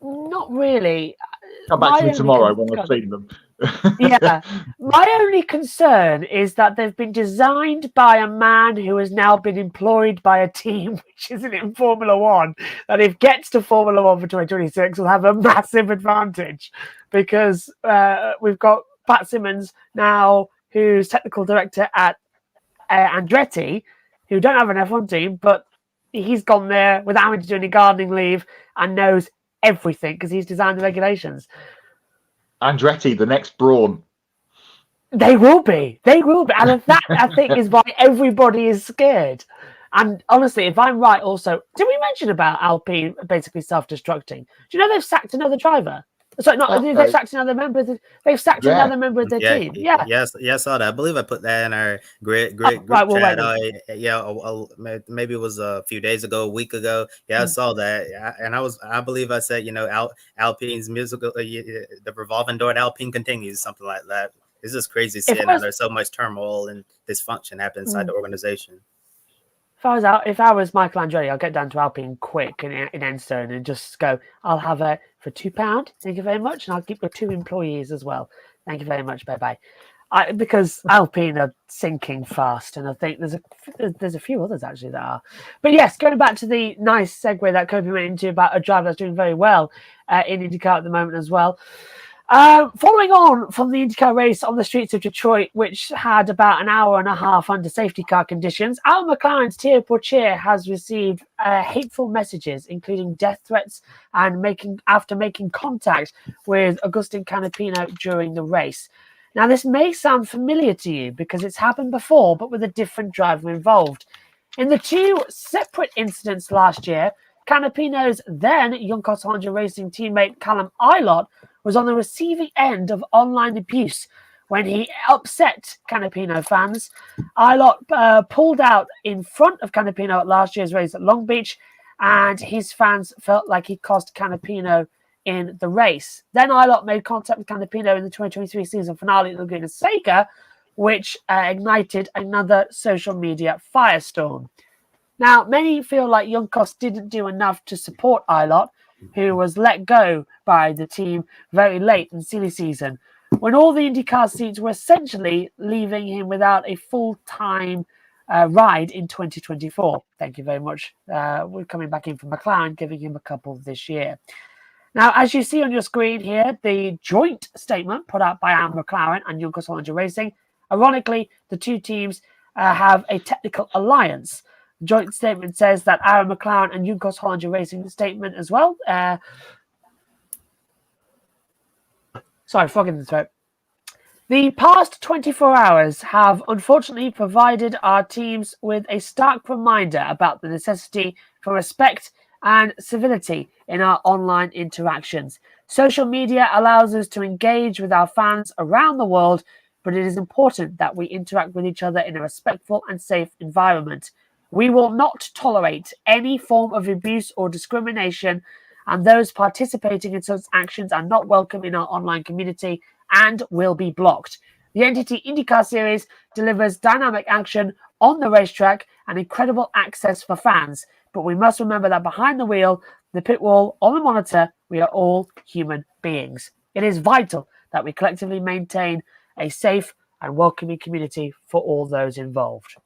Not really. Come back to me tomorrow when I've seen them. Yeah. My only concern is that they've been designed by a man who has now been employed by a team which isn't in Formula 1, that if gets to Formula 1 for 2026 will have a massive advantage because we've got Pat Simmons now, who's technical director at Andretti, who don't have an F1 team, but he's gone there without having to do any gardening leave and knows everything because he's designed the regulations. Andretti, the next Brawn. They will be. And that, I think, is why everybody is scared. And honestly, if I'm right, also, did we mention about Alpine basically self-destructing? Do you know they've sacked another driver Sorry, not Okay. they've sacked another member. They've sacked Yeah. another member of their team. Yeah. Yes, I saw that. I believe I put that in our grid Right, group well, chat. wait. Maybe it was a few days ago, a week ago. Yeah, I saw that, and I believe I said, Alpine's musical, the revolving door at Alpine continues, something like that. It's just crazy seeing how there's so much turmoil and dysfunction happen inside the organization. If I was Michael Andretti, I'll get down to Alpine quick in Enstone and just go, I'll have it for £2. Thank you very much. And I'll keep the 2 employees as well. Thank you very much. Bye-bye. Because Alpine are sinking fast. And I think there's a few others actually that are. But yes, going back to the nice segue that Kobe went into about a driver that's doing very well in IndyCar at the moment as well. Following on from the IndyCar race on the streets of Detroit, which had about an hour and a half under safety car conditions, Al McLaren's Thierry Pourchaire has received hateful messages, including death threats, and after making contact with Agustin Canapino during the race. Now, this may sound familiar to you because it's happened before, but with a different driver involved. In the 2 separate incidents last year, Canapino's then Juncos Honda Racing teammate Callum Ilott was on the receiving end of online abuse when he upset Canapino fans. Ilott pulled out in front of Canapino at last year's race at Long Beach, and his fans felt like he cost Canapino in the race. Then Ilott made contact with Canapino in the 2023 season finale at Laguna Seca, which ignited another social media firestorm. Now, many feel like Juncos didn't do enough to support Ilott, who was let go by the team very late in silly season, when all the IndyCar seats were essentially leaving him without a full-time ride in 2024. Thank you very much. We're coming back in from McLaren, giving him a couple this year. Now, as you see on your screen here, the joint statement put out by Al McLaren and Juncos Honda Racing. Ironically, the 2 teams have a technical alliance. The joint statement says that Aaron McLaren and Juncos Honda Racing statement as well. Sorry, frog in the throat. The past 24 hours have unfortunately provided our teams with a stark reminder about the necessity for respect and civility in our online interactions. Social media allows us to engage with our fans around the world, but it is important that we interact with each other in a respectful and safe environment. We will not tolerate any form of abuse or discrimination, and those participating in such actions are not welcome in our online community and will be blocked. The NTT IndyCar Series delivers dynamic action on the racetrack and incredible access for fans, but we must remember that behind the wheel, the pit wall, on the monitor, we are all human beings. It is vital that we collectively maintain a safe and welcoming community for all those involved.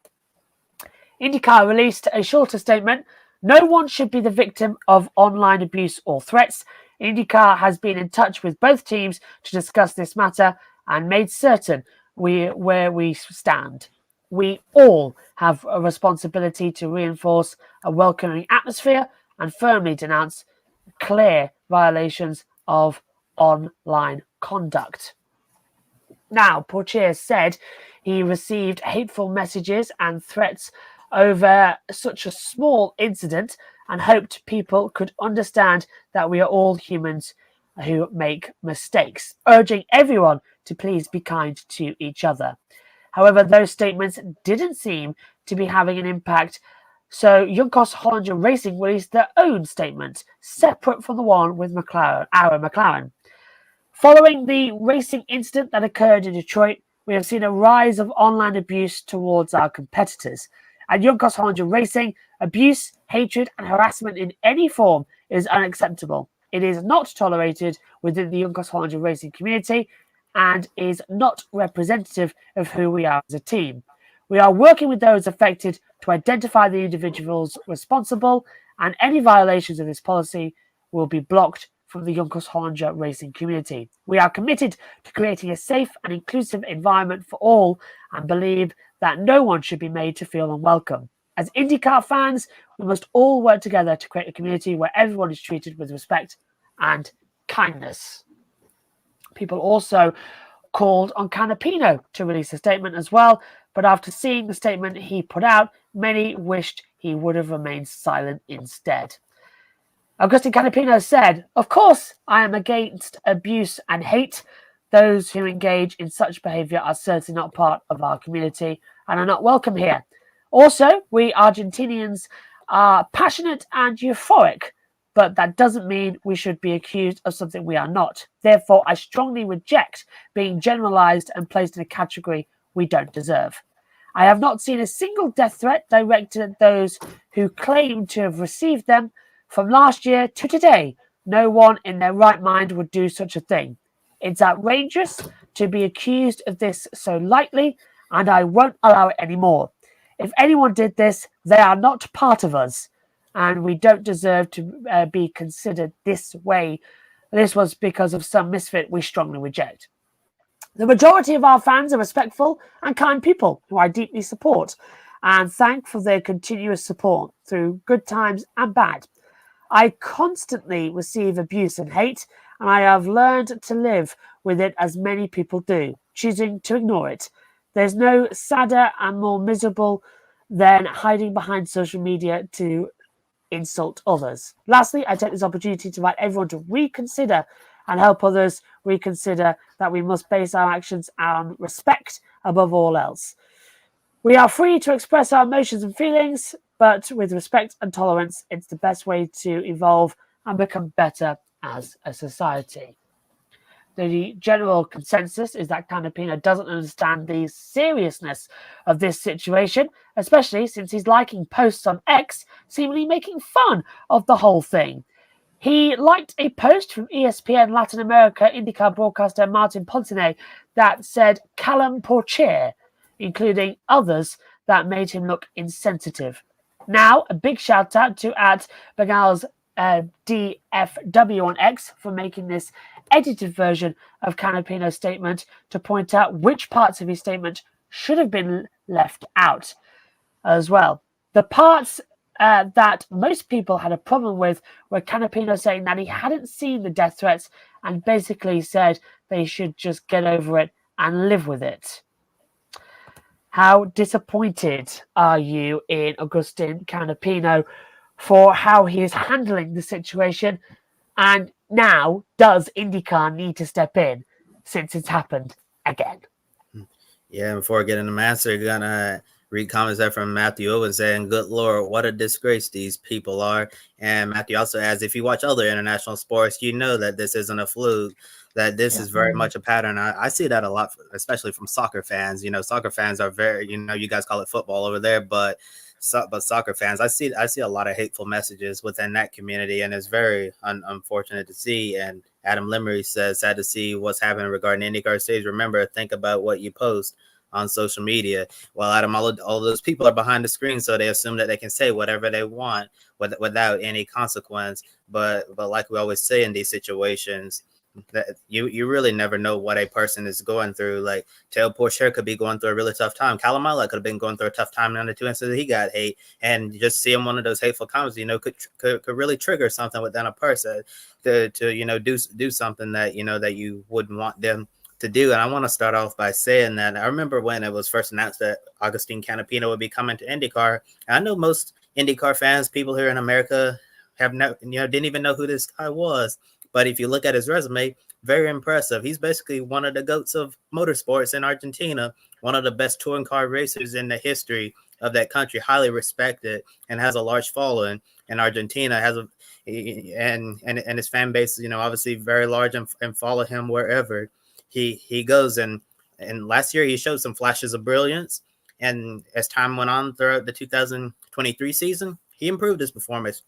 IndyCar released a shorter statement. No one should be the victim of online abuse or threats. IndyCar has been in touch with both teams to discuss this matter and made certain where we stand. We all have a responsibility to reinforce a welcoming atmosphere and firmly denounce clear violations of online conduct. Now, Pourchaire said he received hateful messages and threats over such a small incident and hoped people could understand that we are all humans who make mistakes, urging everyone to please be kind to each other. However, those statements didn't seem to be having an impact, so Juncos Honda Racing released their own statement, separate from the one with Aaron McLaren. Following the racing incident that occurred in Detroit, we have seen a rise of online abuse towards our competitors. At Juncos Honda Racing, abuse, hatred, and harassment in any form is unacceptable. It is not tolerated within the Juncos Honda Racing community and is not representative of who we are as a team. We are working with those affected to identify the individuals responsible, and any violations of this policy will be blocked from the Juncos Honda Racing community. We are committed to creating a safe and inclusive environment for all and believe that no one should be made to feel unwelcome. As IndyCar fans, we must all work together to create a community where everyone is treated with respect and kindness. People also called on Canapino to release a statement as well, but after seeing the statement he put out, many wished he would have remained silent instead. Agustin Canapino said, "Of course, I am against abuse and hate. Those who engage in such behavior are certainly not part of our community and are not welcome here. Also, we Argentinians are passionate and euphoric, but that doesn't mean we should be accused of something we are not. Therefore, I strongly reject being generalized and placed in a category we don't deserve. I have not seen a single death threat directed at those who claim to have received them. From last year to today, no one in their right mind would do such a thing. It's outrageous to be accused of this so lightly, and I won't allow it anymore. If anyone did this, they are not part of us, and we don't deserve to be considered this way. This was because of some misfit we strongly reject. The majority of our fans are respectful and kind people who I deeply support and thank for their continuous support through good times and bad. I constantly receive abuse and hate, and I have learned to live with it as many people do, choosing to ignore it. There's no sadder and more miserable than hiding behind social media to insult others. Lastly, I take this opportunity to invite everyone to reconsider and help others reconsider that we must base our actions on respect above all else. We are free to express our emotions and feelings, but with respect and tolerance, it's the best way to evolve and become better as a society. The general consensus is that Canapino doesn't understand the seriousness of this situation, especially since he's liking posts on X, seemingly making fun of the whole thing. He liked a post from ESPN Latin America IndyCar broadcaster Martin Pontinet that said Callum Porcher, including others that made him look insensitive. Now, a big shout out to @Bagnail's DFW on X for making this edited version of Canapino's statement to point out which parts of his statement should have been left out as well. The parts that most people had a problem with were Canapino saying that he hadn't seen the death threats and basically said they should just get over it and live with it. How disappointed are you in Agustin Canapino for how he is handling the situation? And now, does IndyCar need to step in since it's happened again? Yeah, before getting the answer, you're gonna read comments there from Matthew Owens saying, "Good Lord, what a disgrace these people are." And Matthew also adds, if you watch other international sports, you know that this isn't a fluke, that this is very much a pattern. I see that a lot, especially from soccer fans. You know, soccer fans are very, you guys call it football over there, but soccer fans, I see a lot of hateful messages within that community, and it's very unfortunate to see. And Adam Limmery says, sad to see what's happening regarding IndyCar stage. Remember, think about what you post on social media. Well, Adam, all those people are behind the screen, so they assume that they can say whatever they want without any consequence. But like we always say in these situations, that you really never know what a person is going through. Like Tail Porcher could be going through a really tough time. Calamala could have been going through a tough time on the 2 instances he got hate, and just seeing one of those hateful comments, could really trigger something within a person to do something that that you wouldn't want them to do. And I want to start off by saying that I remember when it was first announced that Agustin Canapino would be coming to IndyCar. I know most IndyCar fans, people here in America, didn't even know who this guy was. But if you look at his resume, very impressive. He's basically one of the GOATs of motorsports in Argentina, one of the best touring car racers in the history of that country, highly respected, and has a large following in Argentina. And his fan base, obviously very large, and follow him wherever he goes. And last year he showed some flashes of brilliance. And as time went on throughout the 2023 season, he improved his performance.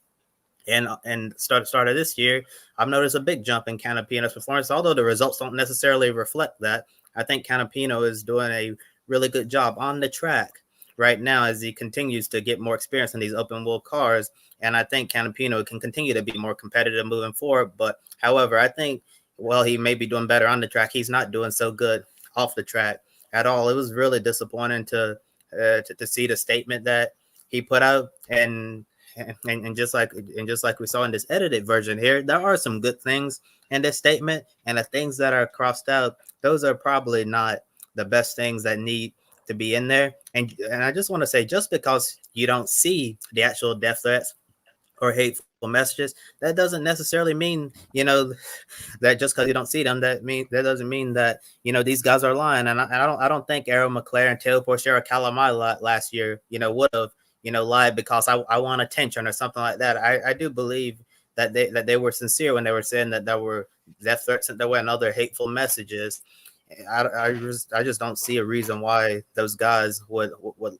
And started this year, I've noticed a big jump in Canapino's performance, although the results don't necessarily reflect that. I think Canapino is doing a really good job on the track right now as he continues to get more experience in these open wheel cars. And I think Canapino can continue to be more competitive moving forward. But however, I think while he may be doing better on the track, he's not doing so good off the track at all. It was really disappointing to see the statement that he put out. And just like we saw in this edited version here, there are some good things in this statement, and the things that are crossed out, those are probably not the best things that need to be in there. And I just want to say, just because you don't see the actual death threats or hateful hateful messages, that doesn't necessarily mean, that just because you don't see them, that doesn't mean that, these guys are lying. And I don't think Arrow McLaren, Taylor Porsche, or Calamai last year, would have, lied because I want attention or something like that. I do believe that they were sincere when they were saying that there were death threats and there were other hateful messages. I just don't see a reason why those guys would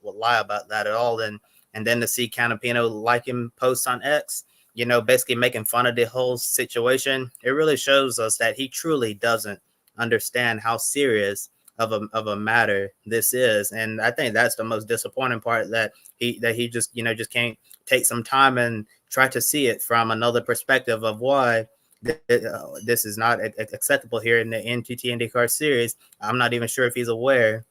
lie about that at all. And then to see Canapino like him post on X, basically making fun of the whole situation, it really shows us that he truly doesn't understand how serious of a matter this is. And I think that's the most disappointing part, that he just can't take some time and try to see it from another perspective of why this is not acceptable here in the NTT IndyCar series. I'm not even sure if he's aware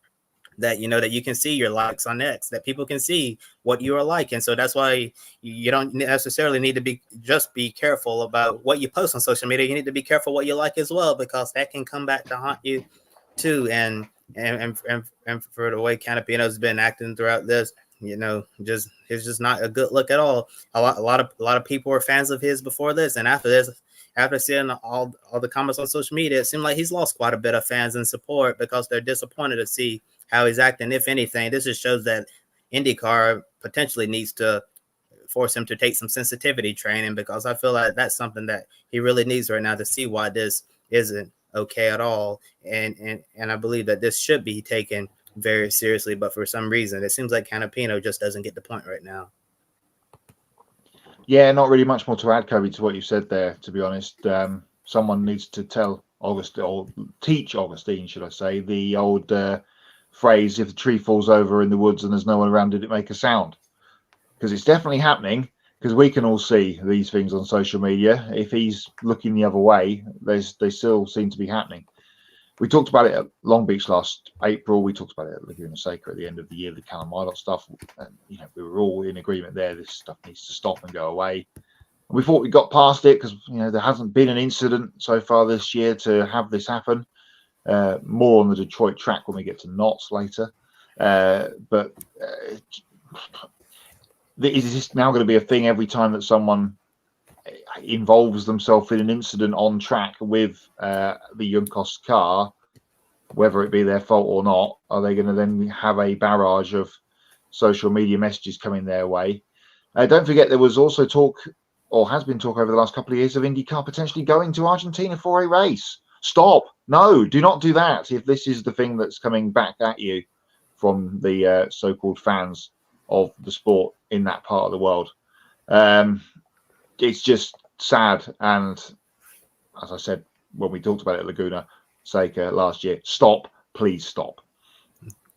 that that you can see your likes on X, that people can see what you are liking. So that's why you don't necessarily need to be careful about what you post on social media. You need to be careful what you like as well, because that can come back to haunt you too. And for the way Canapino's been acting throughout this, it's just not a good look at all. A lot of people were fans of his before this, and after this, after seeing all the comments on social media, it seemed like he's lost quite a bit of fans and support because they're disappointed to see how he's acting. If anything, this just shows that IndyCar potentially needs to force him to take some sensitivity training, because I feel like that's something that he really needs right now to see why this isn't okay at all. And I believe that this should be taken very seriously, but for some reason, it seems like Canapino just doesn't get the point right now. Yeah, not really much more to add, Kobe, to what you said there, to be honest. Someone needs to tell Augustine, or teach Augustine, should I say, the old phrase, if the tree falls over in the woods and there's no one around, did it make a sound? Because it's definitely happening, because we can all see these things on social media. If he's looking the other way, they still seem to be happening. We talked about it at Long Beach last April. We talked about it at Laguna Seca at the end of the year, the Callum Milot stuff. And, we were all in agreement there. This stuff needs to stop and go away. And we thought we got past it because, there hasn't been an incident so far this year to have this happen. More on the Detroit track when we get to Knots later. But is this now going to be a thing every time that someone involves themselves in an incident on track with the Juncos car, whether it be their fault or not? Are they going to then have a barrage of social media messages coming their way? Don't forget, there was also talk, or has been talk over the last couple of years, of IndyCar potentially going to Argentina for a race. Stop. No, do not do that if this is the thing that's coming back at you from the so-called fans of the sport in that part of the world. It's just sad, and as I said when we talked about it at Laguna Seca last year, stop, please stop.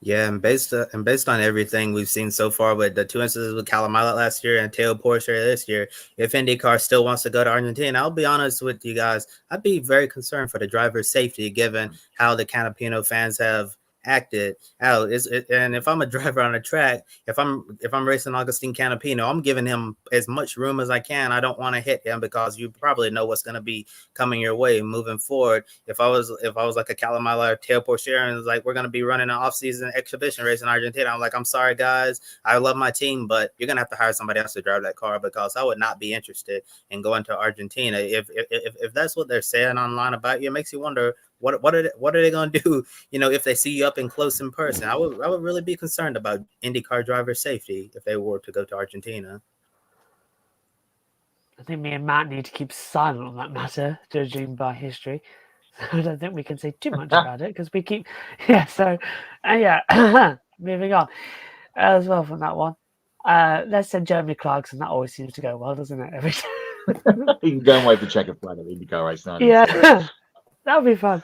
Yeah, and based on everything we've seen so far with the two instances with Callum Milot last year and Taylor Porsche this year, if IndyCar still wants to go to Argentina, I'll be honest with you guys, I'd be very concerned for the driver's safety given how the Canapino fans have acted out. And if I'm a driver on a track, if I'm racing Agustin Canapino, I'm giving him as much room as I can. I don't want to hit him because you probably know what's going to be coming your way moving forward. If I was like a Calamala or Tail Porsche and it's like, we're going to be running an off-season exhibition race in Argentina, I'm like, I'm sorry guys, I love my team, but you're going to have to hire somebody else to drive that car, because I would not be interested in going to Argentina. If that's what they're saying online about you, it makes you wonder what are they going to do, if they see you up and close in person. I would really be concerned about IndyCar driver safety if they were to go to Argentina. I think me and Matt need to keep silent on that matter, judging by history. I don't think we can say too much about it because we keep, moving on as well from that one. Let's send Jeremy Clarkson. That always seems to go well, doesn't it? Every time. You can go away for checkered flag at the IndyCar race now. Yeah, that would be fun.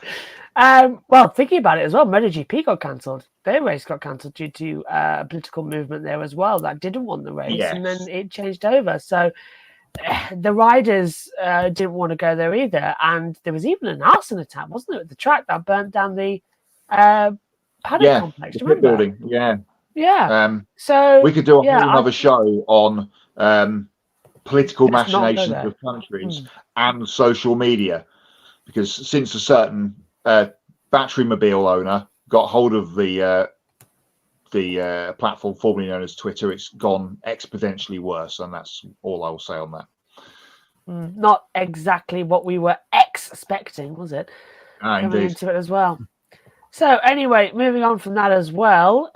Well, thinking about it as well, MotoGP got cancelled. Their race got cancelled due to a political movement there as well that didn't want the race, and then it changed over. So the riders didn't want to go there either, and there was even an arson attack, wasn't there, at the track that burnt down the paddock complex? The pit building. Yeah. So we could do another show on political machinations of countries and social media, because since a certain battery mobile owner got hold of the platform formerly known as Twitter, it's gone exponentially worse, and that's all I will say on that. Not exactly what we were expecting, was it? Coming Indeed. into it as well. So anyway, moving on from that as well,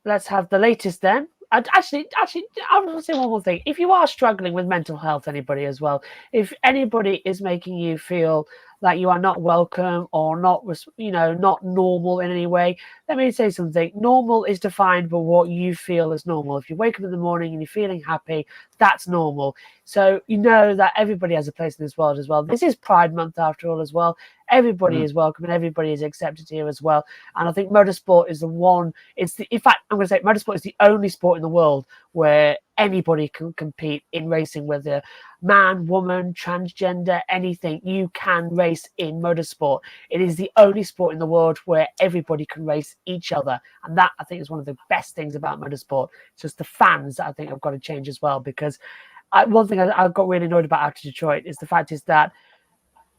let's have the latest then. Actually, I want to say one more thing. If you are struggling with mental health, anybody as well, if anybody is making you feel like you are not welcome or not, not normal in any way, let me say something. Normal is defined by what you feel is normal. If you wake up in the morning and you're feeling happy, that's normal. So you know that everybody has a place in this world as well. This is Pride Month after all as well. Everybody is welcome and everybody is accepted here as well. And I think motorsport is the one. In fact, I'm going to say motorsport is the only sport in the world where anybody can compete in racing, whether man, woman, transgender, anything. You can race in motorsport. It is the only sport in the world where everybody can race each other. And that, I think, is one of the best things about motorsport. It's just the fans that I think have got to change as well. Because one thing I got really annoyed about after Detroit is the fact is that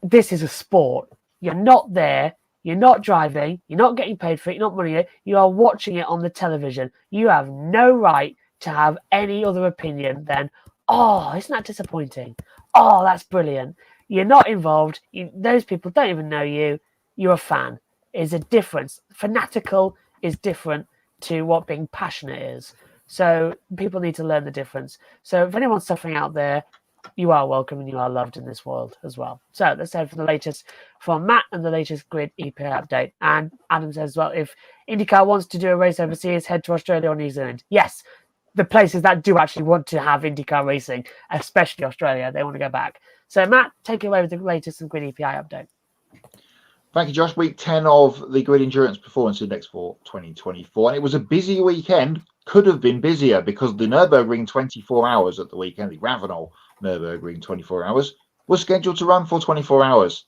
this is a sport. You're not there. You're not driving. You're not getting paid for it. You're not money it. You are watching it on the television. You have no right to have any other opinion than, oh, isn't that disappointing? Oh, that's brilliant. You're not involved. Those people don't even know you. You're a fan. Is a difference. Fanatical is different to what being passionate is. So people need to learn the difference. So if anyone's suffering out there, you are welcome and you are loved in this world as well. So let's head for the latest from Matt and the latest grid EPA update. And Adam says, well, if IndyCar wants to do a race overseas, head to Australia or New Zealand. Yes, the places that do actually want to have IndyCar racing, especially Australia, they want to go back. So Matt, take it away with the latest and grid EPI update. Thank you, Josh. Week 10 of the Grid Endurance Performance Index for 2024. And it was a busy weekend. Could have been busier because the Nürburgring 24 hours at the weekend, the Ravenel Nürburgring 24 hours, was scheduled to run for 24 hours.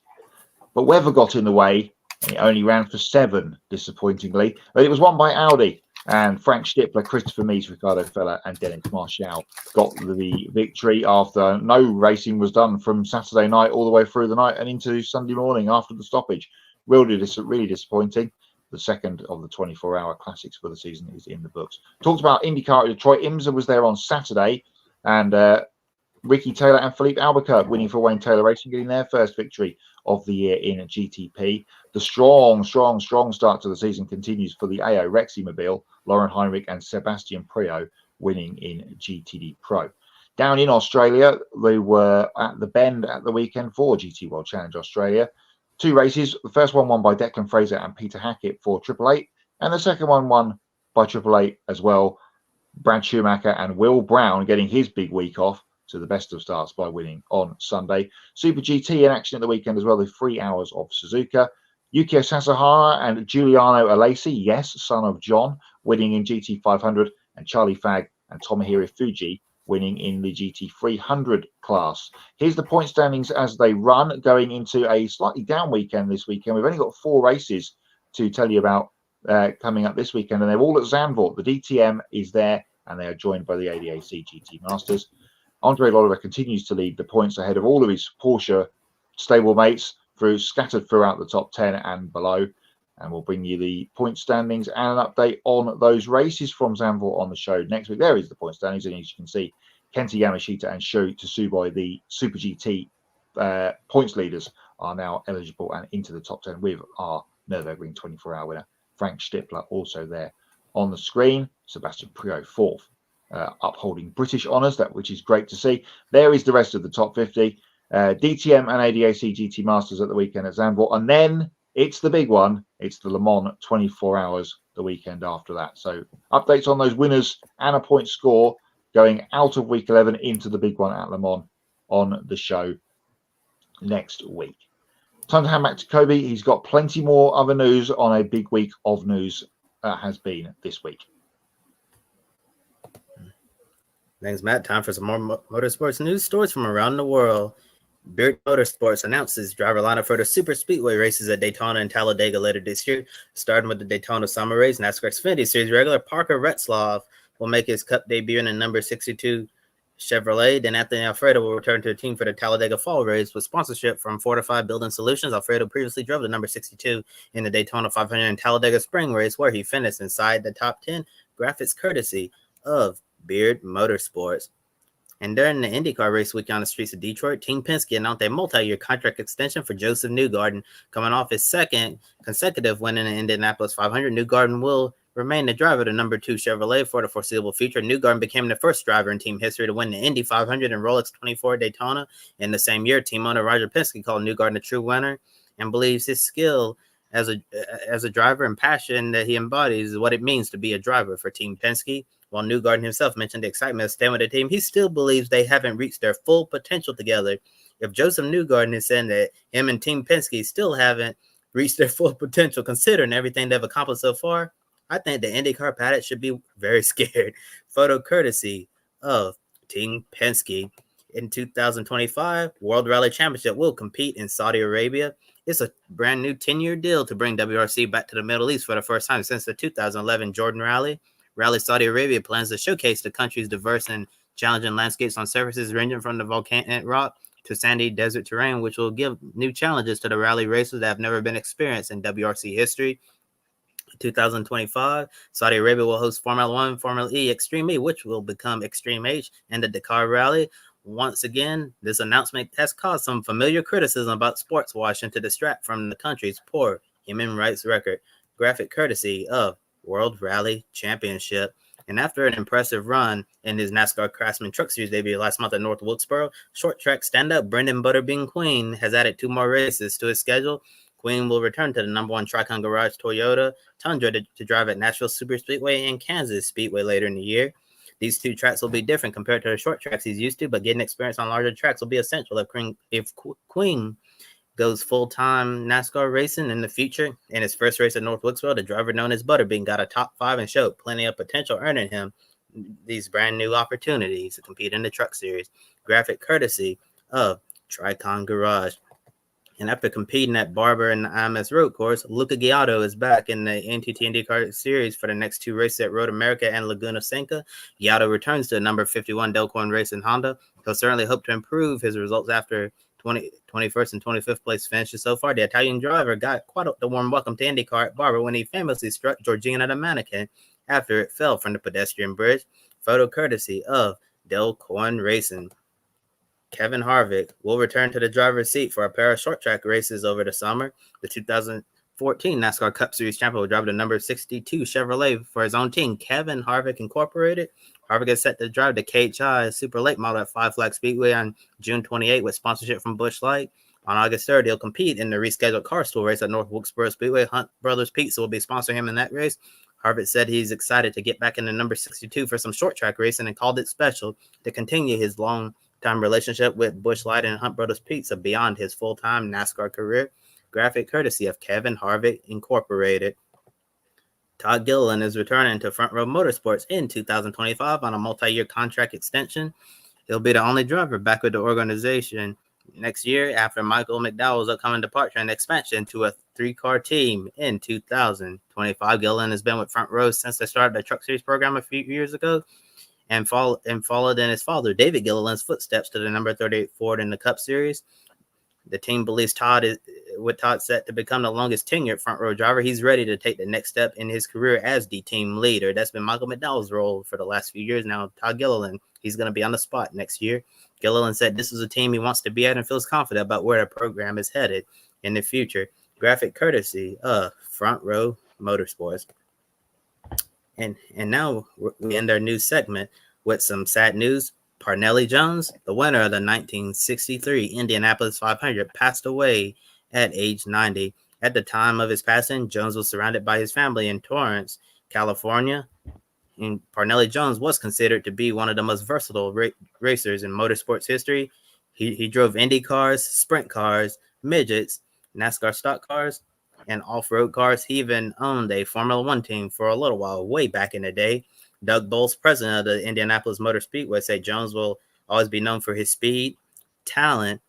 But weather got in the way and it only ran for 7, disappointingly. But it was won by Audi. And Frank Stippler, Christopher Mies, Ricardo Feller and Dennis Marshall got the victory after no racing was done from Saturday night all the way through the night and into Sunday morning after the stoppage. Really disappointing. The second of the 24-hour classics for the season is in the books. Talked about IndyCar at Detroit. IMSA was there on Saturday. And Ricky Taylor and Philippe Albuquerque winning for Wayne Taylor Racing, getting their first victory of the year in GTP. The strong start to the season continues for the AO Rexy Mobile, Lauren Heinrich and Sebastian Priaulx winning in GTD Pro. Down in Australia, they were at the Bend at the weekend for GT World Challenge Australia. 2 races. The first one won by Declan Fraser and Peter Hackett for Triple Eight, and the second one won by Triple Eight as well. Brad Schumacher and Will Brown getting his big week off to the best of starts by winning on Sunday. Super GT in action at the weekend as well, with 3 hours of Suzuka. Yukio Sasahara and Giuliano Alesi, yes, son of John, winning in GT 500, and Charlie Fagg and Tomohiro Fuji winning in the GT 300 class. Here's the point standings as they run, going into a slightly down weekend this weekend. We've only got 4 races to tell you about coming up this weekend, and they're all at Zandvoort. The DTM is there, and they are joined by the ADAC GT Masters. Andre Oliver continues to lead the points ahead of all of his Porsche stablemates, scattered throughout the top 10 and below. And we'll bring you the point standings and an update on those races from Zandvoort on the show next week. There is the point standings, and as you can see, Kenta Yamashita and Sho Tsuboi, the Super GT points leaders, are now eligible and into the top 10 with our Nürburgring 24-hour winner, Frank Stippler, also there on the screen. Sebastian Priaulx, 4th, upholding British honours, which is great to see. There is the rest of the top 50. DTM and ADAC GT Masters at the weekend at Zandvoort. And then it's the big one. It's the Le Mans 24 hours the weekend after that. So updates on those winners and a point score going out of week 11 into the big one at Le Mans on the show next week. Time to hand back to Kobe. He's got plenty more other news on a big week of news that has been this week. Thanks, Matt. Time for some more motorsports news stories from around the world. Beard Motorsports announces driver lineup for the super speedway races at Daytona and Talladega later this year. Starting with the Daytona Summer Race, NASCAR Xfinity Series regular Parker Retzlaff will make his Cup debut in the number 62 Chevrolet. Then Anthony Alfredo will return to the team for the Talladega Fall Race with sponsorship from Fortified Building Solutions. Alfredo previously drove the number 62 in the Daytona 500 and Talladega Spring Race, where he finished inside the top 10. Graphics courtesy of Beard Motorsports. And during the IndyCar race week on the streets of Detroit, Team Penske announced a multi-year contract extension for Joseph Newgarden. Coming off his second consecutive win in the Indianapolis 500, Newgarden will remain the driver of the number 2 Chevrolet for the foreseeable future. Newgarden became the first driver in team history to win the Indy 500 and Rolex 24 Daytona. In the same year, team owner Roger Penske called Newgarden a true winner and believes his skill as a driver and passion that he embodies is what it means to be a driver for Team Penske. While Newgarden himself mentioned the excitement of staying with the team, he still believes they haven't reached their full potential together. If Joseph Newgarden is saying that him and Team Penske still haven't reached their full potential, considering everything they've accomplished so far, I think the IndyCar paddock should be very scared. Photo courtesy of Team Penske. In 2025, World Rally Championship will compete in Saudi Arabia. It's a brand new 10-year deal to bring WRC back to the Middle East for the first time since the 2011 Jordan Rally. Rally Saudi Arabia plans to showcase the country's diverse and challenging landscapes on surfaces ranging from the volcanic rock to sandy desert terrain, which will give new challenges to the rally races that have never been experienced in WRC history. 2025, Saudi Arabia will host Formula One, Formula E, Extreme E, which will become Extreme H, and the Dakar Rally. Once again, this announcement has caused some familiar criticism about sports washing to distract from the country's poor human rights record. Graphic courtesy of World Rally Championship. And after an impressive run in his NASCAR Craftsman Truck Series debut last month at North Wilkesboro, short track stand-up Brendan Butterbean Queen has added 2 more races to his schedule. Queen will return to the number 1 Tricon Garage Toyota Tundra to drive at Nashville Superspeedway and Kansas Speedway later in the year. These 2 tracks will be different compared to the short tracks he's used to, but getting experience on larger tracks will be essential if Queen goes full-time NASCAR racing in the future. In his first race at North Wilkesboro, the driver known as Butterbean got a top 5 and showed plenty of potential, earning him these brand new opportunities to compete in the Truck Series. Graphic courtesy of Tricon Garage. And after competing at Barber and the IMS Road Course, Luca Giotto is back in the NTT IndyCar Series for the next 2 races at Road America and Laguna Seca. Giotto returns to the number 51 Delcorn Racing Honda. He'll certainly hope to improve his results after 21st and 25th place finishes so far. The Italian driver got quite the warm welcome to IndyCar at Barber when he famously struck Georgina the mannequin after it fell from the pedestrian bridge. Photo courtesy of Delcorn Racing. Kevin Harvick will return to the driver's seat for a pair of short track races over the summer. The 2014 NASCAR Cup Series champion will drive the number 62 Chevrolet for his own team, Kevin Harvick Incorporated. Harvick is set to drive the KHI Super Late model at Five Flag Speedway on June 28 with sponsorship from Busch Light. On August 3rd, he'll compete in the rescheduled car stool race at North Wilkesboro Speedway. Hunt Brothers Pizza will be sponsoring him in that race. Harvick said he's excited to get back in the number 62 for some short track racing and called it special to continue his long-time relationship with Busch Light and Hunt Brothers Pizza beyond his full-time NASCAR career. Graphic courtesy of Kevin Harvick Incorporated. Todd Gilliland is returning to Front Row Motorsports in 2025 on a multi-year contract extension. He'll be the only driver back with the organization next year after Michael McDowell's upcoming departure and expansion to a 3-car team in 2025. Gilliland has been with Front Row since they started the Truck Series program a few years ago and followed in his father, David Gilliland's footsteps to the number 38 Ford in the Cup Series. The team believes Todd set to become the longest tenured front row driver. He's ready to take the next step in his career as the team leader. That's been Michael McDowell's role for the last few years now. Todd Gilliland, he's going to be on the spot next year. Gilliland said this is a team he wants to be at and feels confident about where the program is headed in the future. Graphic courtesy of Front Row Motorsports. And now we end our news segment with some sad news. Parnelli Jones, the winner of the 1963 Indianapolis 500, passed away at age 90. At the time of his passing, Jones was surrounded by his family in Torrance, California. And Parnelli Jones was considered to be one of the most versatile racers in motorsports history. He drove Indy cars, sprint cars, midgets, NASCAR stock cars, and off-road cars. He even owned a Formula One team for a little while, way back in the day. Doug Bowles, president of the Indianapolis Motor Speedway, said Jones will always be known for his speed, talent,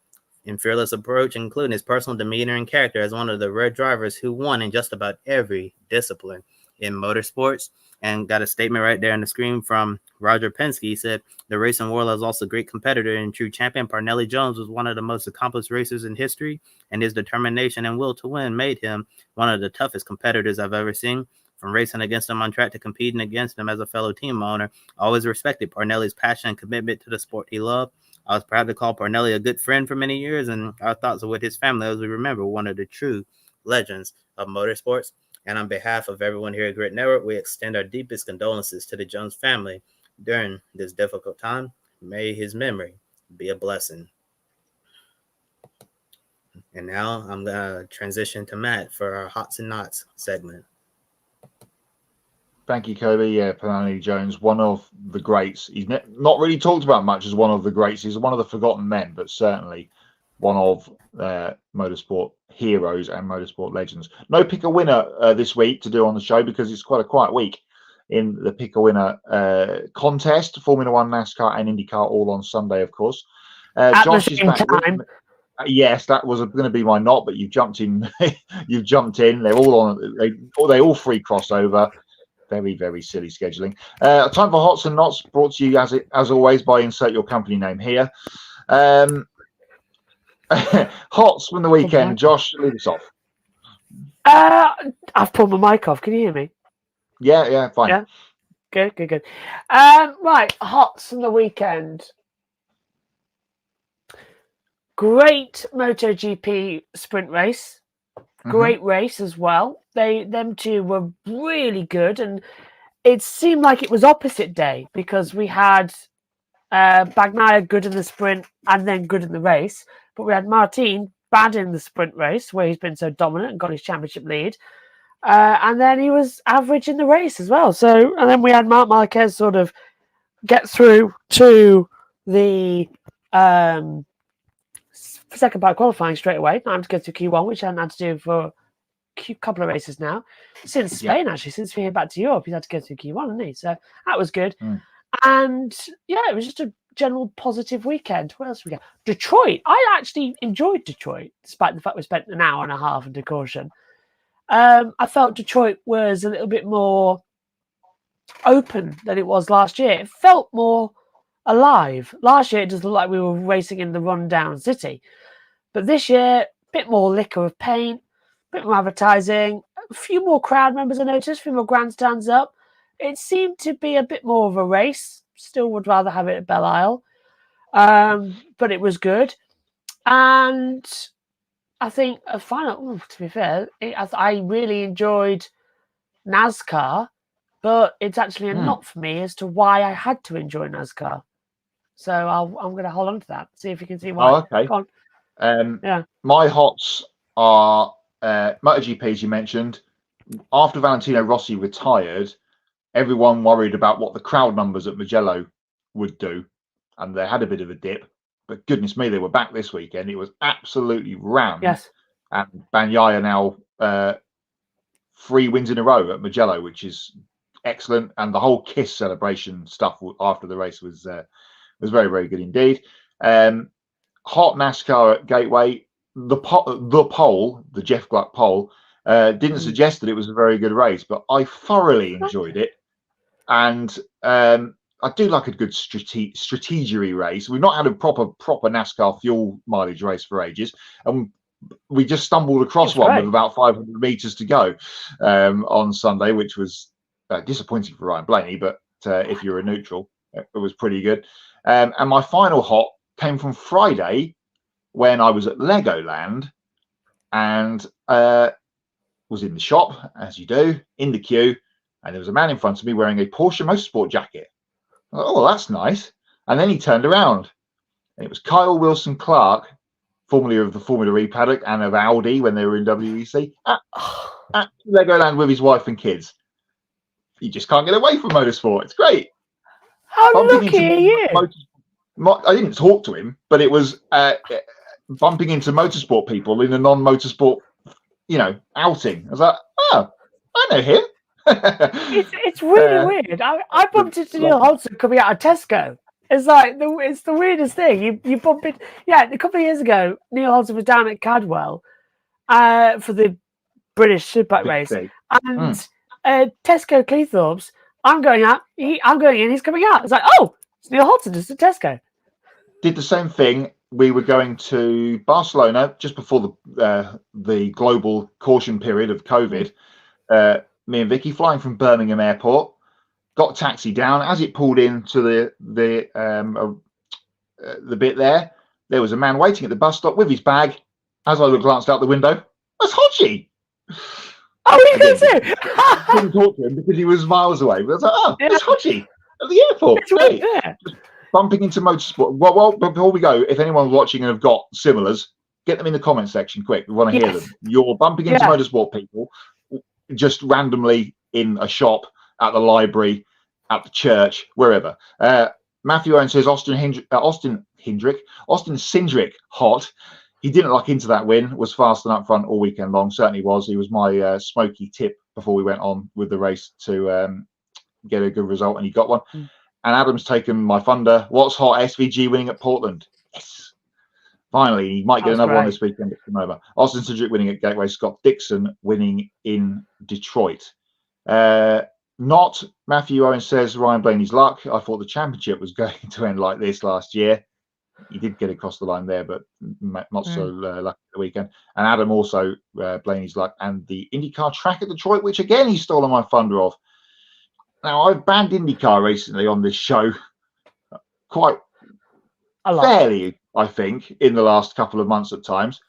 and fearless approach, including his personal demeanor and character as one of the rare drivers who won in just about every discipline in motorsports. And got a statement right there on the screen from Roger Penske. He said, the racing world is also a great competitor and true champion. Parnelli Jones was one of the most accomplished racers in history, and his determination and will to win made him one of the toughest competitors I've ever seen. From racing against him on track to competing against him as a fellow team owner, I always respected Parnelli's passion and commitment to the sport he loved. I was proud to call Parnelli a good friend for many years, and our thoughts are with his family as we remember one of the true legends of motorsports. And on behalf of everyone here at Grit Network, we extend our deepest condolences to the Jones family during this difficult time. May his memory be a blessing. And now I'm going to transition to Matt for our Hots and Knots segment. Thank you, Kobe. Yeah, Parnelli Jones, one of the greats. He's not really talked about much as one of the greats. He's one of the forgotten men, but certainly one of motorsport heroes and motorsport legends. No pick a winner this week to do on the show because it's quite a quiet week in the pick a winner contest. Formula One, NASCAR, and IndyCar all on Sunday, of course. Josh is back. Yes, that was going to be my knot, but you've jumped in. You've jumped in. They're all on. They all three crossover. Very, very silly scheduling. Time for Hots and Knots, brought to you as always by insert your company name here. Hots from the weekend. Josh, lead us off. I've pulled my mic off. Can you hear me? Yeah, fine. Yeah. Good. Right, Hots from the weekend. Great MotoGP sprint race. Great race as well. Them two were really good, and it seemed like it was opposite day because we had Bagnaia good in the sprint and then good in the race, but we had Martin bad in the sprint race where he's been so dominant and got his championship lead, and then he was average in the race as well. So, and then we had Marc Marquez sort of get through to the second part qualifying straight away. Not having to go through Q1, which I hadn't had to do for a couple of races now. Since Spain, actually, since we came back to Europe, he's had to go through Q1, hasn't he? So that was good. And yeah, it was just a general positive weekend. What else we got? Detroit. I actually enjoyed Detroit, despite the fact we spent an hour and a half under caution. I felt Detroit was a little bit more open than it was last year. It felt more alive. Last year, it just looked like we were racing in the rundown city. But this year, a bit more liquor of paint, a bit more advertising, a few more crowd members I noticed, a few more grandstands up. It seemed to be a bit more of a race. Still would rather have it at Belle Isle. But it was good. And I think to be fair, I really enjoyed NASCAR, but it's actually a knot for me as to why I had to enjoy NASCAR. So I'm going to hold on to that. See if you can see why. Oh, okay. Go on. Yeah. My Hots are MotoGP, as you mentioned. After Valentino Rossi retired, everyone worried about what the crowd numbers at Mugello would do, and they had a bit of a dip. But goodness me, they were back this weekend. It was absolutely rammed. Yes. And Bagnaia now 3 wins in a row at Mugello, which is excellent. And the whole KISS celebration stuff after the race was very, very good indeed. Hot NASCAR at Gateway. The poll, the Jeff Gluck poll, didn't suggest that it was a very good race, but I thoroughly enjoyed it. And I do like a good strategery race. We've not had a proper NASCAR fuel mileage race for ages. And we just stumbled across one with about 500 meters to go on Sunday, which was disappointing for Ryan Blaney. But if you're a neutral, it was pretty good. And my final hot came from Friday when I was at Legoland and was in the shop, as you do, in the queue. And there was a man in front of me wearing a Porsche Motorsport jacket. I thought, oh, that's nice. And then he turned around. And it was Kyle Wilson-Clark, formerly of the Formula E paddock and of Audi when they were in WEC, at Legoland with his wife and kids. You just can't get away from motorsport. It's great. How lucky are you? I didn't talk to him, but it was bumping into motorsport people in a non-motorsport, outing. I was like, oh, I know him. It's really weird. I bumped into Neil Hodgson coming out of Tesco. It's like it's the weirdest thing. You bump it. Yeah, a couple of years ago, Neil Hodgson was down at Cadwell for the British Superbike race, and Tesco Cleethorpes. I'm going out. I'm going in. He's coming out. It's like, oh, it's Neil Hodgson just at Tesco. Did the same thing. We were going to Barcelona just before the global caution period of COVID. me and Vicky, flying from Birmingham Airport. Got a taxi down. As it pulled into the bit there was a man waiting at the bus stop with his bag. As I glanced out the window, that's Hodgie. Oh, you can see. Couldn't talk to him because he was miles away. But I was like, oh, Yeah. that's Hodgie at the airport. It's right Hey, there. bumping into motorsport. Well, before we go, if anyone's watching and have got similars, get them in the comment section quick. We want to hear them. You're bumping into motorsport people just randomly in a shop, at the library, at the church, wherever. Matthew Owen says Austin Cindric hot. He didn't luck into that win, was fast and up front all weekend long. Certainly was. He was my smoky tip before we went on with the race to get a good result, and he got one. And Adam's taken my thunder. What's hot? SVG winning at Portland. Yes. Finally, he might get another one this weekend at Sonoma. Austin Cindric winning at Gateway. Scott Dixon winning in Detroit. Not Matthew Owen says Ryan Blaney's luck. I thought the championship was going to end like this last year. He did get across the line there, but not so lucky the weekend. And Adam also Blaney's luck and the IndyCar track at Detroit, which again he's stolen my thunder of. Now I've banned IndyCar recently on this show quite fairly, I think, in the last couple of months at times.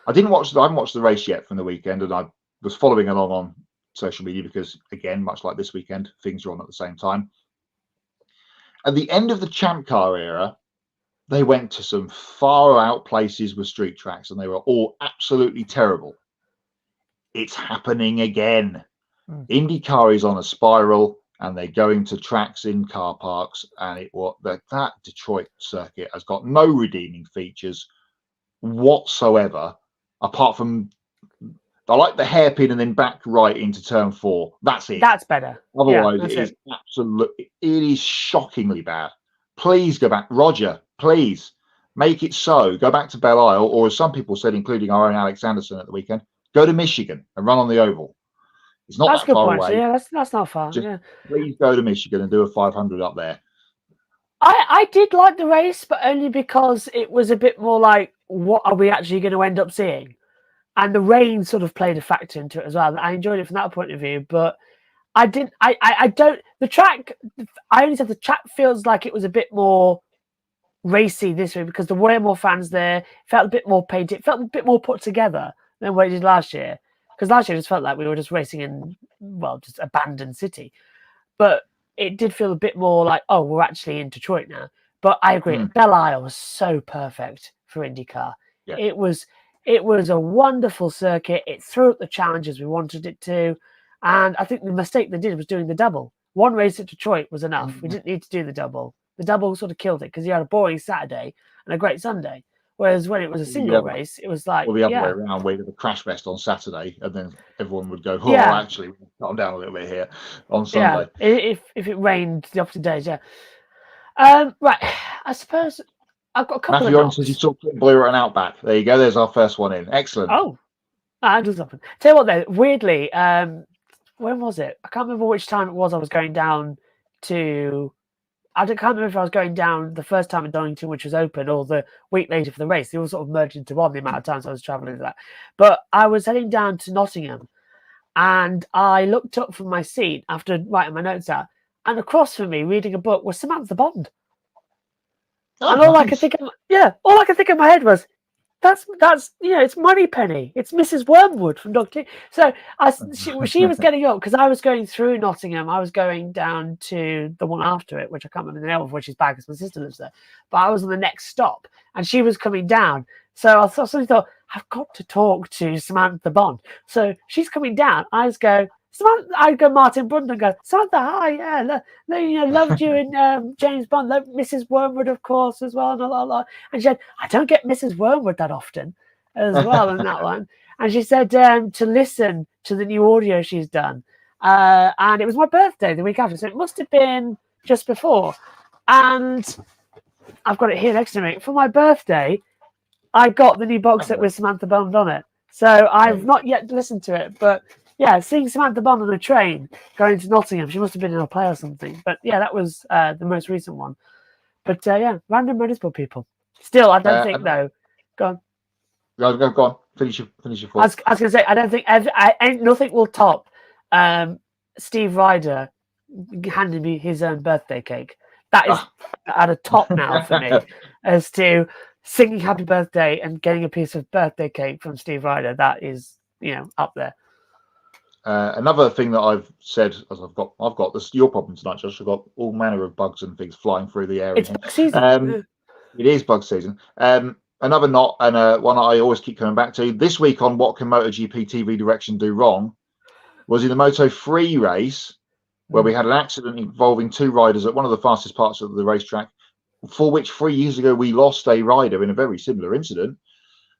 I haven't watched the race yet from the weekend, and I was following along on social media because, again, much like this weekend, things are on at the same time. At the end of the Champ Car era, they went to some far out places with street tracks, and they were all absolutely terrible. It's happening again. IndyCar is on a spiral, and they're going to tracks in car parks, and that Detroit circuit has got no redeeming features whatsoever, apart from I like the hairpin and then back right into turn 4. That's it. That's better. Otherwise, it is absolutely, it is shockingly bad. Please go back, Roger. Please make it so. Go back to Belle Isle, or as some people said, including our own Alex Anderson at the weekend, go to Michigan and run on the oval. It's not that far away. Yeah, that's not far. Please go to Michigan and do a 500 up there. I did like the race, but only because it was a bit more like, what are we actually going to end up seeing? And the rain sort of played a factor into it as well. I enjoyed it from that point of view, but I only said the track feels like it was a bit more racy this way because there were more fans there. It felt a bit more painted. It felt a bit more put together than what it did last year. Because last year it just felt like we were just racing in, just abandoned city. But it did feel a bit more like, oh, we're actually in Detroit now. But I agree. Belle Isle was so perfect for IndyCar. Yeah. It was a wonderful circuit. It threw up the challenges we wanted it to. And I think the mistake they did was doing the double. One race at Detroit was enough. We didn't need to do the double. The double sort of killed it because you had a boring Saturday and a great Sunday. Whereas when it was a single race, it was like... Well, the other way around, we had a crash vest on Saturday, and then everyone would go, actually, calm down a little bit here on Sunday. Yeah, if it rained the opposite days, right, I suppose I've got a couple Matthew of says he saw Clinton Blue at an Outback. There you go, there's our first one in. Excellent. Oh, that does happen. Tell you what, though, weirdly, when was it? I can't remember which time it was I was going down to... I can't remember if I was going down the first time in Donington, which was open, or the week later for the race. They all sort of merged into one, the amount of times I was travelling to that. But I was heading down to Nottingham, and I looked up from my seat after writing my notes out, and across from me, reading a book, was Samantha Bond. And all I could think in my head was, that's it's Moneypenny. It's Mrs. Wormwood from Doctor Who. So she was getting up because I was going through Nottingham. I was going down to the one after it, which I can't remember the name of, which is back because my sister lives there. But I was on the next stop, and she was coming down. So I suddenly thought, I've got to talk to Samantha Bond. So she's coming down. I go Martin Brundle and go, Samantha, hi, loved you in James Bond, loved Mrs. Wormwood, of course, as well, and she said, I don't get Mrs. Wormwood that often, as well, in that one. And she said to listen to the new audio she's done, and it was my birthday the week after, so it must have been just before. And I've got it here next to me. For my birthday, I got the new box set with Samantha Bond on it. So I've not yet listened to it, but. Yeah, seeing Samantha Bond on a train going to Nottingham. She must have been in a play or something. But yeah, that was the most recent one. But random motorsport people. Still, I don't think, though. Go on. Go on. Finish your thought. I was going to say, I don't think nothing will top Steve Ryder handed me his own birthday cake. That is at a top now for me, as to singing happy birthday and getting a piece of birthday cake from Steve Ryder. That is, up there. Another thing that I've said, as I've got this your problem tonight, Josh. I've got all manner of bugs and things flying through the air. It's bug season. It is bug season. Another one I always keep coming back to this week on What Can MotoGP TV Direction Do Wrong was in the Moto3 race, where we had an accident involving two riders at one of the fastest parts of the racetrack, for which 3 years ago we lost a rider in a very similar incident.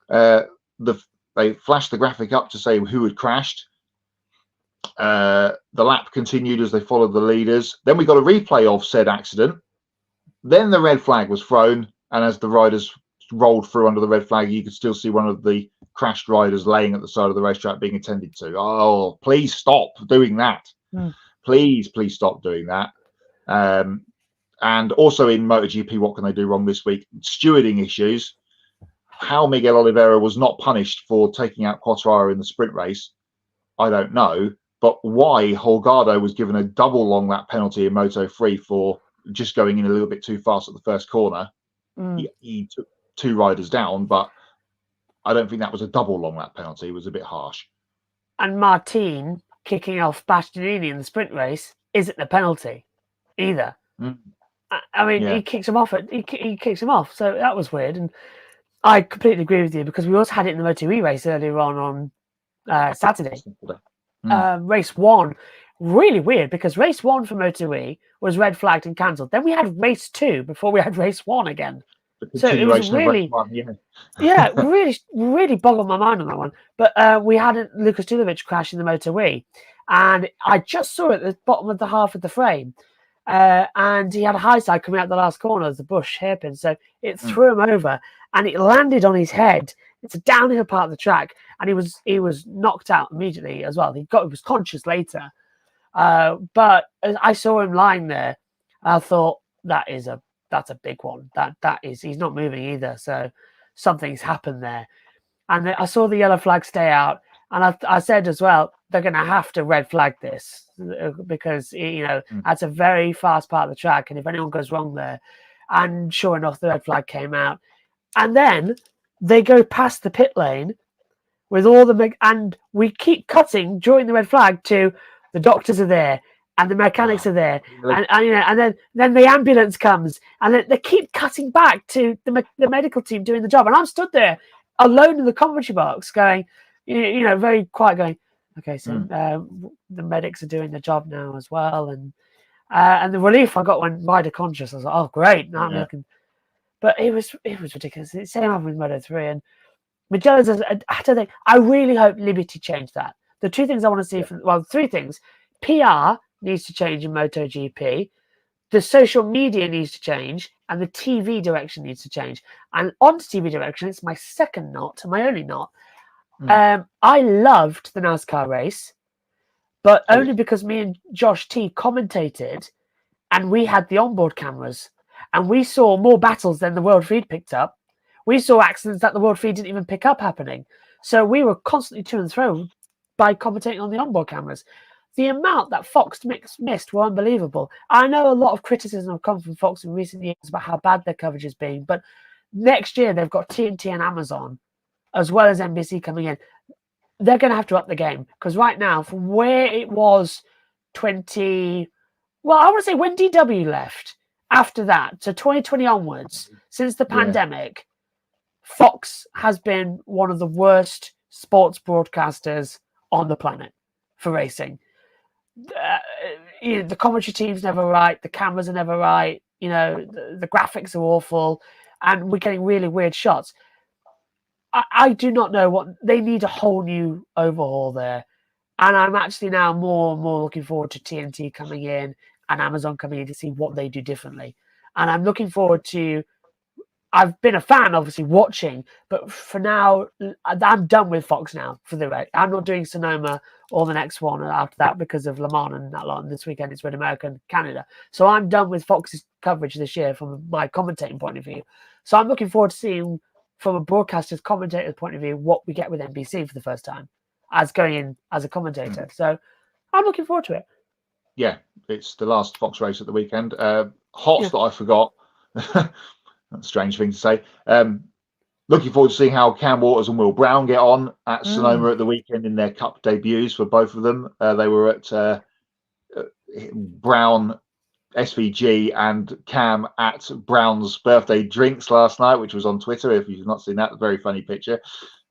They flashed the graphic up to say who had crashed. The lap continued as they followed the leaders. Then we got a replay of said accident. Then the red flag was thrown, and as the riders rolled through under the red flag, you could still see one of the crashed riders laying at the side of the racetrack being attended to. Oh, please stop doing that. Please stop doing that. And also in MotoGP, what can they do wrong this week? Stewarding issues. How Miguel Oliveira was not punished for taking out Quartararo in the sprint race, I don't know. But why Holgado was given a double long lap penalty in Moto3 for just going in a little bit too fast at the first corner. He took two riders down, but I don't think that was a double long lap penalty. It was a bit harsh. And Martin kicking off Bastianini in the sprint race isn't a penalty either. I mean, he kicks him off. He kicks him off. So that was weird. And I completely agree with you, because we also had it in the Moto3 race earlier on Saturday. Race 1, really weird, because race 1 for Moto3 was red flagged and cancelled. Then we had race 2 before we had race 1 again. So it was really, really boggled my mind on that one. But we had Lucas Dulovic crash in the Moto3, and I just saw it at the bottom of the half of the frame. And he had a high side coming out the last corner as the bush hairpin, so it threw him over, and it landed on his head. It's a downhill part of the track, and he was knocked out immediately as well. He was conscious later, but as I saw him lying there, I thought that's a big one. He's not moving either, so something's happened there. And I saw the yellow flag stay out, and I said as well, they're going to have to red flag this, because that's a very fast part of the track, and if anyone goes wrong there, and sure enough, the red flag came out, and then they go past the pit lane with all and we keep cutting during the red flag to the doctors are there and the mechanics are there, and then the ambulance comes, and then they keep cutting back to the medical team doing the job, and I'm stood there alone in the commentary box going, very quiet, going, okay, so the medics are doing the job now as well, and the relief I got when Ryder conscious, I was like, oh great, now I'm looking. But it was ridiculous. It's the same happened with Moto3, and Magellan's. I don't think. I really hope Liberty change that. The two things I want to see three things. PR needs to change in MotoGP. The social media needs to change, and the TV direction needs to change. And on TV direction, it's my second knot, my only knot. I loved the NASCAR race, but only because me and Josh T commentated, and we had the onboard cameras. And we saw more battles than the world feed picked up. We saw accidents that the world feed didn't even pick up happening. So we were constantly to and fro by commentating on the onboard cameras. The amount that Fox missed were unbelievable. I know a lot of criticism have come from Fox in recent years about how bad their coverage has been, but next year they've got TNT and Amazon, as well as NBC coming in. They're going to have to up the game, because right now, from where it was I want to say when DW left, after that, so 2020 onwards, since the pandemic, Fox has been one of the worst sports broadcasters on the planet for racing. The commentary team's never right, the cameras are never right, the graphics are awful, and we're getting really weird shots. I do not know what they need. A whole new overhaul there, and I'm actually now more and more looking forward to TNT coming in and Amazon coming in to see what they do differently. And I'm looking forward to. I've been a fan, obviously, watching, but for now, I'm done with Fox now for the race. I'm not doing Sonoma or the next one after that because of Le Mans and that lot. And this weekend it's with America and Canada. So I'm done with Fox's coverage this year from my commentating point of view. So I'm looking forward to seeing, from a broadcaster's commentator's point of view, what we get with NBC for the first time as going in as a commentator. So I'm looking forward to it. Yeah, it's the last Fox race at the weekend. Hots that I forgot. That's a strange thing to say. Looking forward to seeing how Cam Waters and Will Brown get on at Sonoma at the weekend in their Cup debuts for both of them. They were at Brown SVG and Cam at Brown's birthday drinks last night, which was on Twitter. If you've not seen that, a very funny picture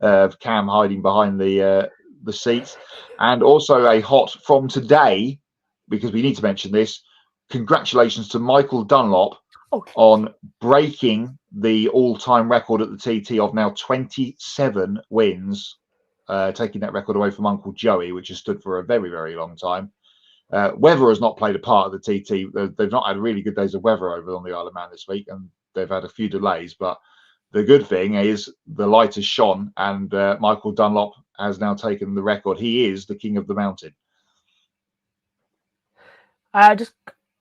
of Cam hiding behind the seats. And also a hot from today, because we need to mention this. Congratulations to Michael Dunlop on breaking the all-time record at the TT of now 27 wins, taking that record away from Uncle Joey, which has stood for a very, very long time. Weather has not played a part of the TT. They've not had really good days of weather over on the Isle of Man this week, and they've had a few delays. But the good thing is the light has shone, and Michael Dunlop has now taken the record. He is the king of the mountain.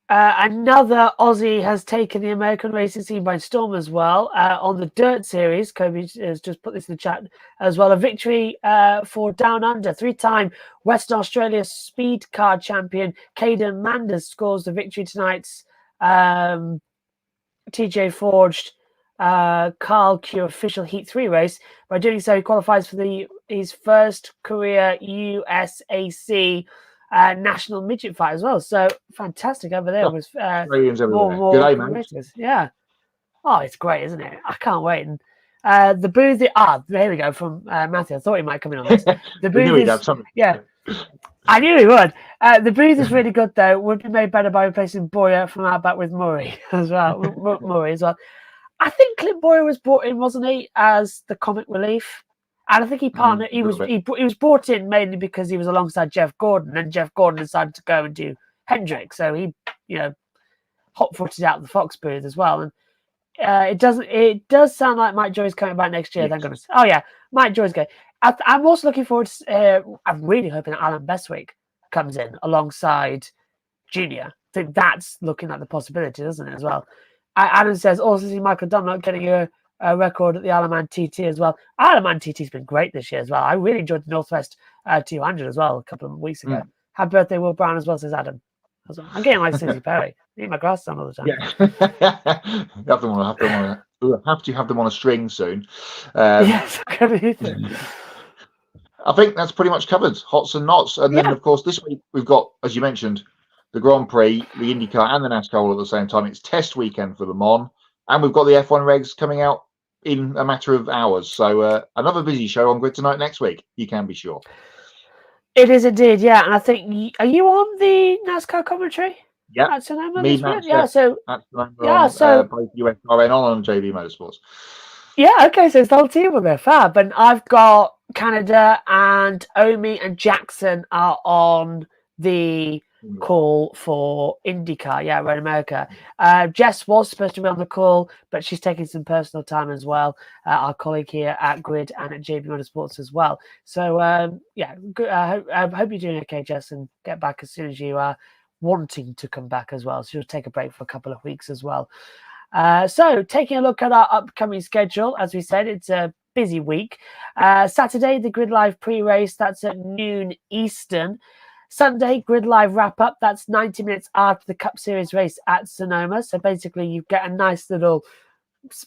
Another Aussie has taken the American racing scene by storm as well. On the Dirt Series, Kobe has just put this in the chat as well. A victory for Down Under. 3-time Western Australia Speed Car champion Caden Manders scores the victory tonight's TJ Forged Carl Q official Heat 3 race. By doing so, he qualifies for his first career USAC national midget fight as well. So fantastic over there with more good day, mate. Yeah. Oh, it's great, isn't it? I can't wait. And the booth, there we go from Matthew. I thought he might come in on this. The booth is, yeah, I knew he would. The booth is really good though. Would be made better by replacing Boyer from Outback with Murray as well. Murray as well. I think Clint Boyer was brought in, wasn't he, as the comic relief? And I think he partnered. He was brought in mainly because he was alongside Jeff Gordon, and Jeff Gordon decided to go and do Hendrick, so he, hot-footed out the Fox booth as well. And it does sound like Mike Joy's coming back next year. Yes. Thank goodness. Oh yeah, Mike Joy's going. I'm also looking forward to. I'm really hoping that Alan Bestwick comes in alongside Junior. I think that's looking at the possibility, doesn't it, as well? Adam says also see Michael Dunlop getting a record at the Isle of Man TT as well. Isle of Man TT's been great this year as well. I really enjoyed the Northwest 200 as well a couple of weeks ago. Happy birthday, Will Brown, as well, says Adam. I'm getting like Susie Perry. I need my glasses on all the time. Yeah. have to have them on a string soon. Yes, I think that's pretty much covered hots and nots. And then, of course, this week we've got, as you mentioned, the Grand Prix, the IndyCar, and the NASCAR all at the same time. It's test weekend for Le Mans. And we've got the F1 regs coming out in a matter of hours. So another busy show on Grid Tonight next week. You can be sure. It is indeed, yeah. And I think, are you on the NASCAR commentary? Yeah. At Sonoma Me, this Matt, week? Yeah, so... on both USRN on JB Motorsports. Yeah, okay, so it's the whole team on there. Fab. And I've got Canada and Omi and Jackson are on the call for IndyCar, around America. Jess was supposed to be on the call, but she's taking some personal time as well. Our colleague here at Grid and at JB Motorsports as well. So, good. I hope you're doing okay, Jess, and get back as soon as you are wanting to come back as well. So you'll take a break for a couple of weeks as well. So taking a look at our upcoming schedule, as we said, it's a busy week. Saturday, the Grid Live pre-race, that's at noon Eastern. Sunday, Grid Live wrap-up, that's 90 minutes after the Cup Series race at Sonoma. So basically, you get a nice little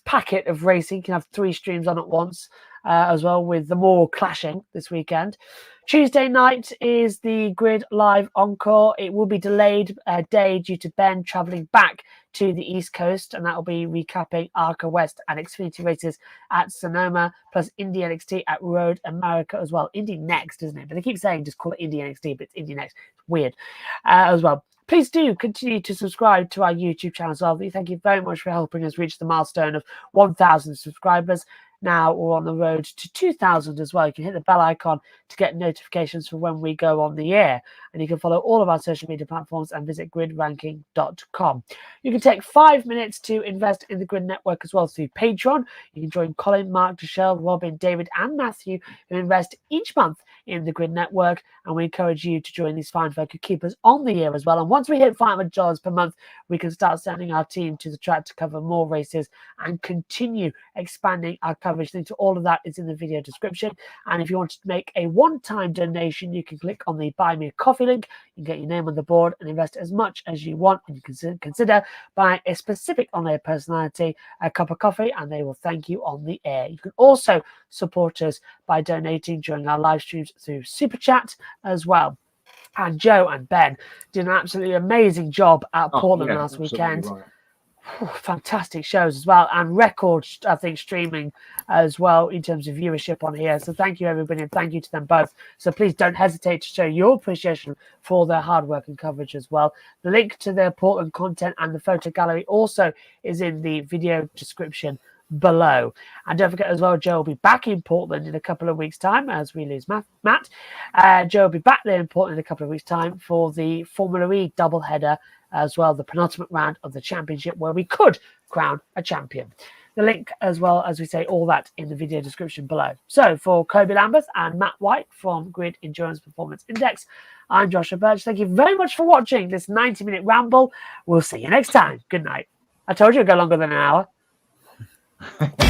packet of racing. You can have 3 streams on at once as well, with the more clashing this weekend. Tuesday night is the Grid Live Encore. It will be delayed a day due to Ben travelling back to the East Coast, and that will be recapping ARCA West and Xfinity races at Sonoma, plus Indy NXT at Road America as well. Indy Next, isn't it? But they keep saying just call it Indy NXT, but it's Indy Next. It's weird as well. Please do continue to subscribe to our YouTube channel as well. We thank you very much for helping us reach the milestone of 1,000 subscribers. Now we're on the road to 2,000 as well. You can hit the bell icon to get notifications for when we go on the air. And you can follow all of our social media platforms and visit gridranking.com. You can take 5 minutes to invest in the Grid Network as well through Patreon. You can join Colin, Mark, Michelle, Robin, David, and Matthew who invest each month in the Grid Network. And we encourage you to join these fine folk who keep us on the air as well. And once we hit $500 per month, we can start sending our team to the track to cover more races and continue expanding our coverage. Link to all of that is in the video description. And if you want to make a one-time donation, you can click on the Buy Me a Coffee link. You can get your name on the board and invest as much as you want. And you can consider buying a specific on-air personality a cup of coffee, and they will thank you on the air. You can also support us by donating during our live streams through Super Chat as well. And Joe and Ben did an absolutely amazing job at Portland last weekend. Right. Fantastic shows as well, and record, I think, streaming as well in terms of viewership on here. So thank you, everybody, and thank you to them both. So please don't hesitate to show your appreciation for their hard work and coverage as well. The link to their Portland content and the photo gallery also is in the video description below. And don't forget as well, Joe will be back in Portland in a couple of weeks' time as we lose Matt. Joe will be back there in Portland in a couple of weeks' time for the Formula E doubleheader as well, the penultimate round of the championship where we could crown a champion. The link as well, as we say, all that in the video description below. So for Kobe Lambeth and Matt White from Grid Endurance Performance Index, I'm Joshua Birch. Thank you very much for watching this 90-minute ramble. We'll see you next time. Good night. I told you it'd go longer than an hour.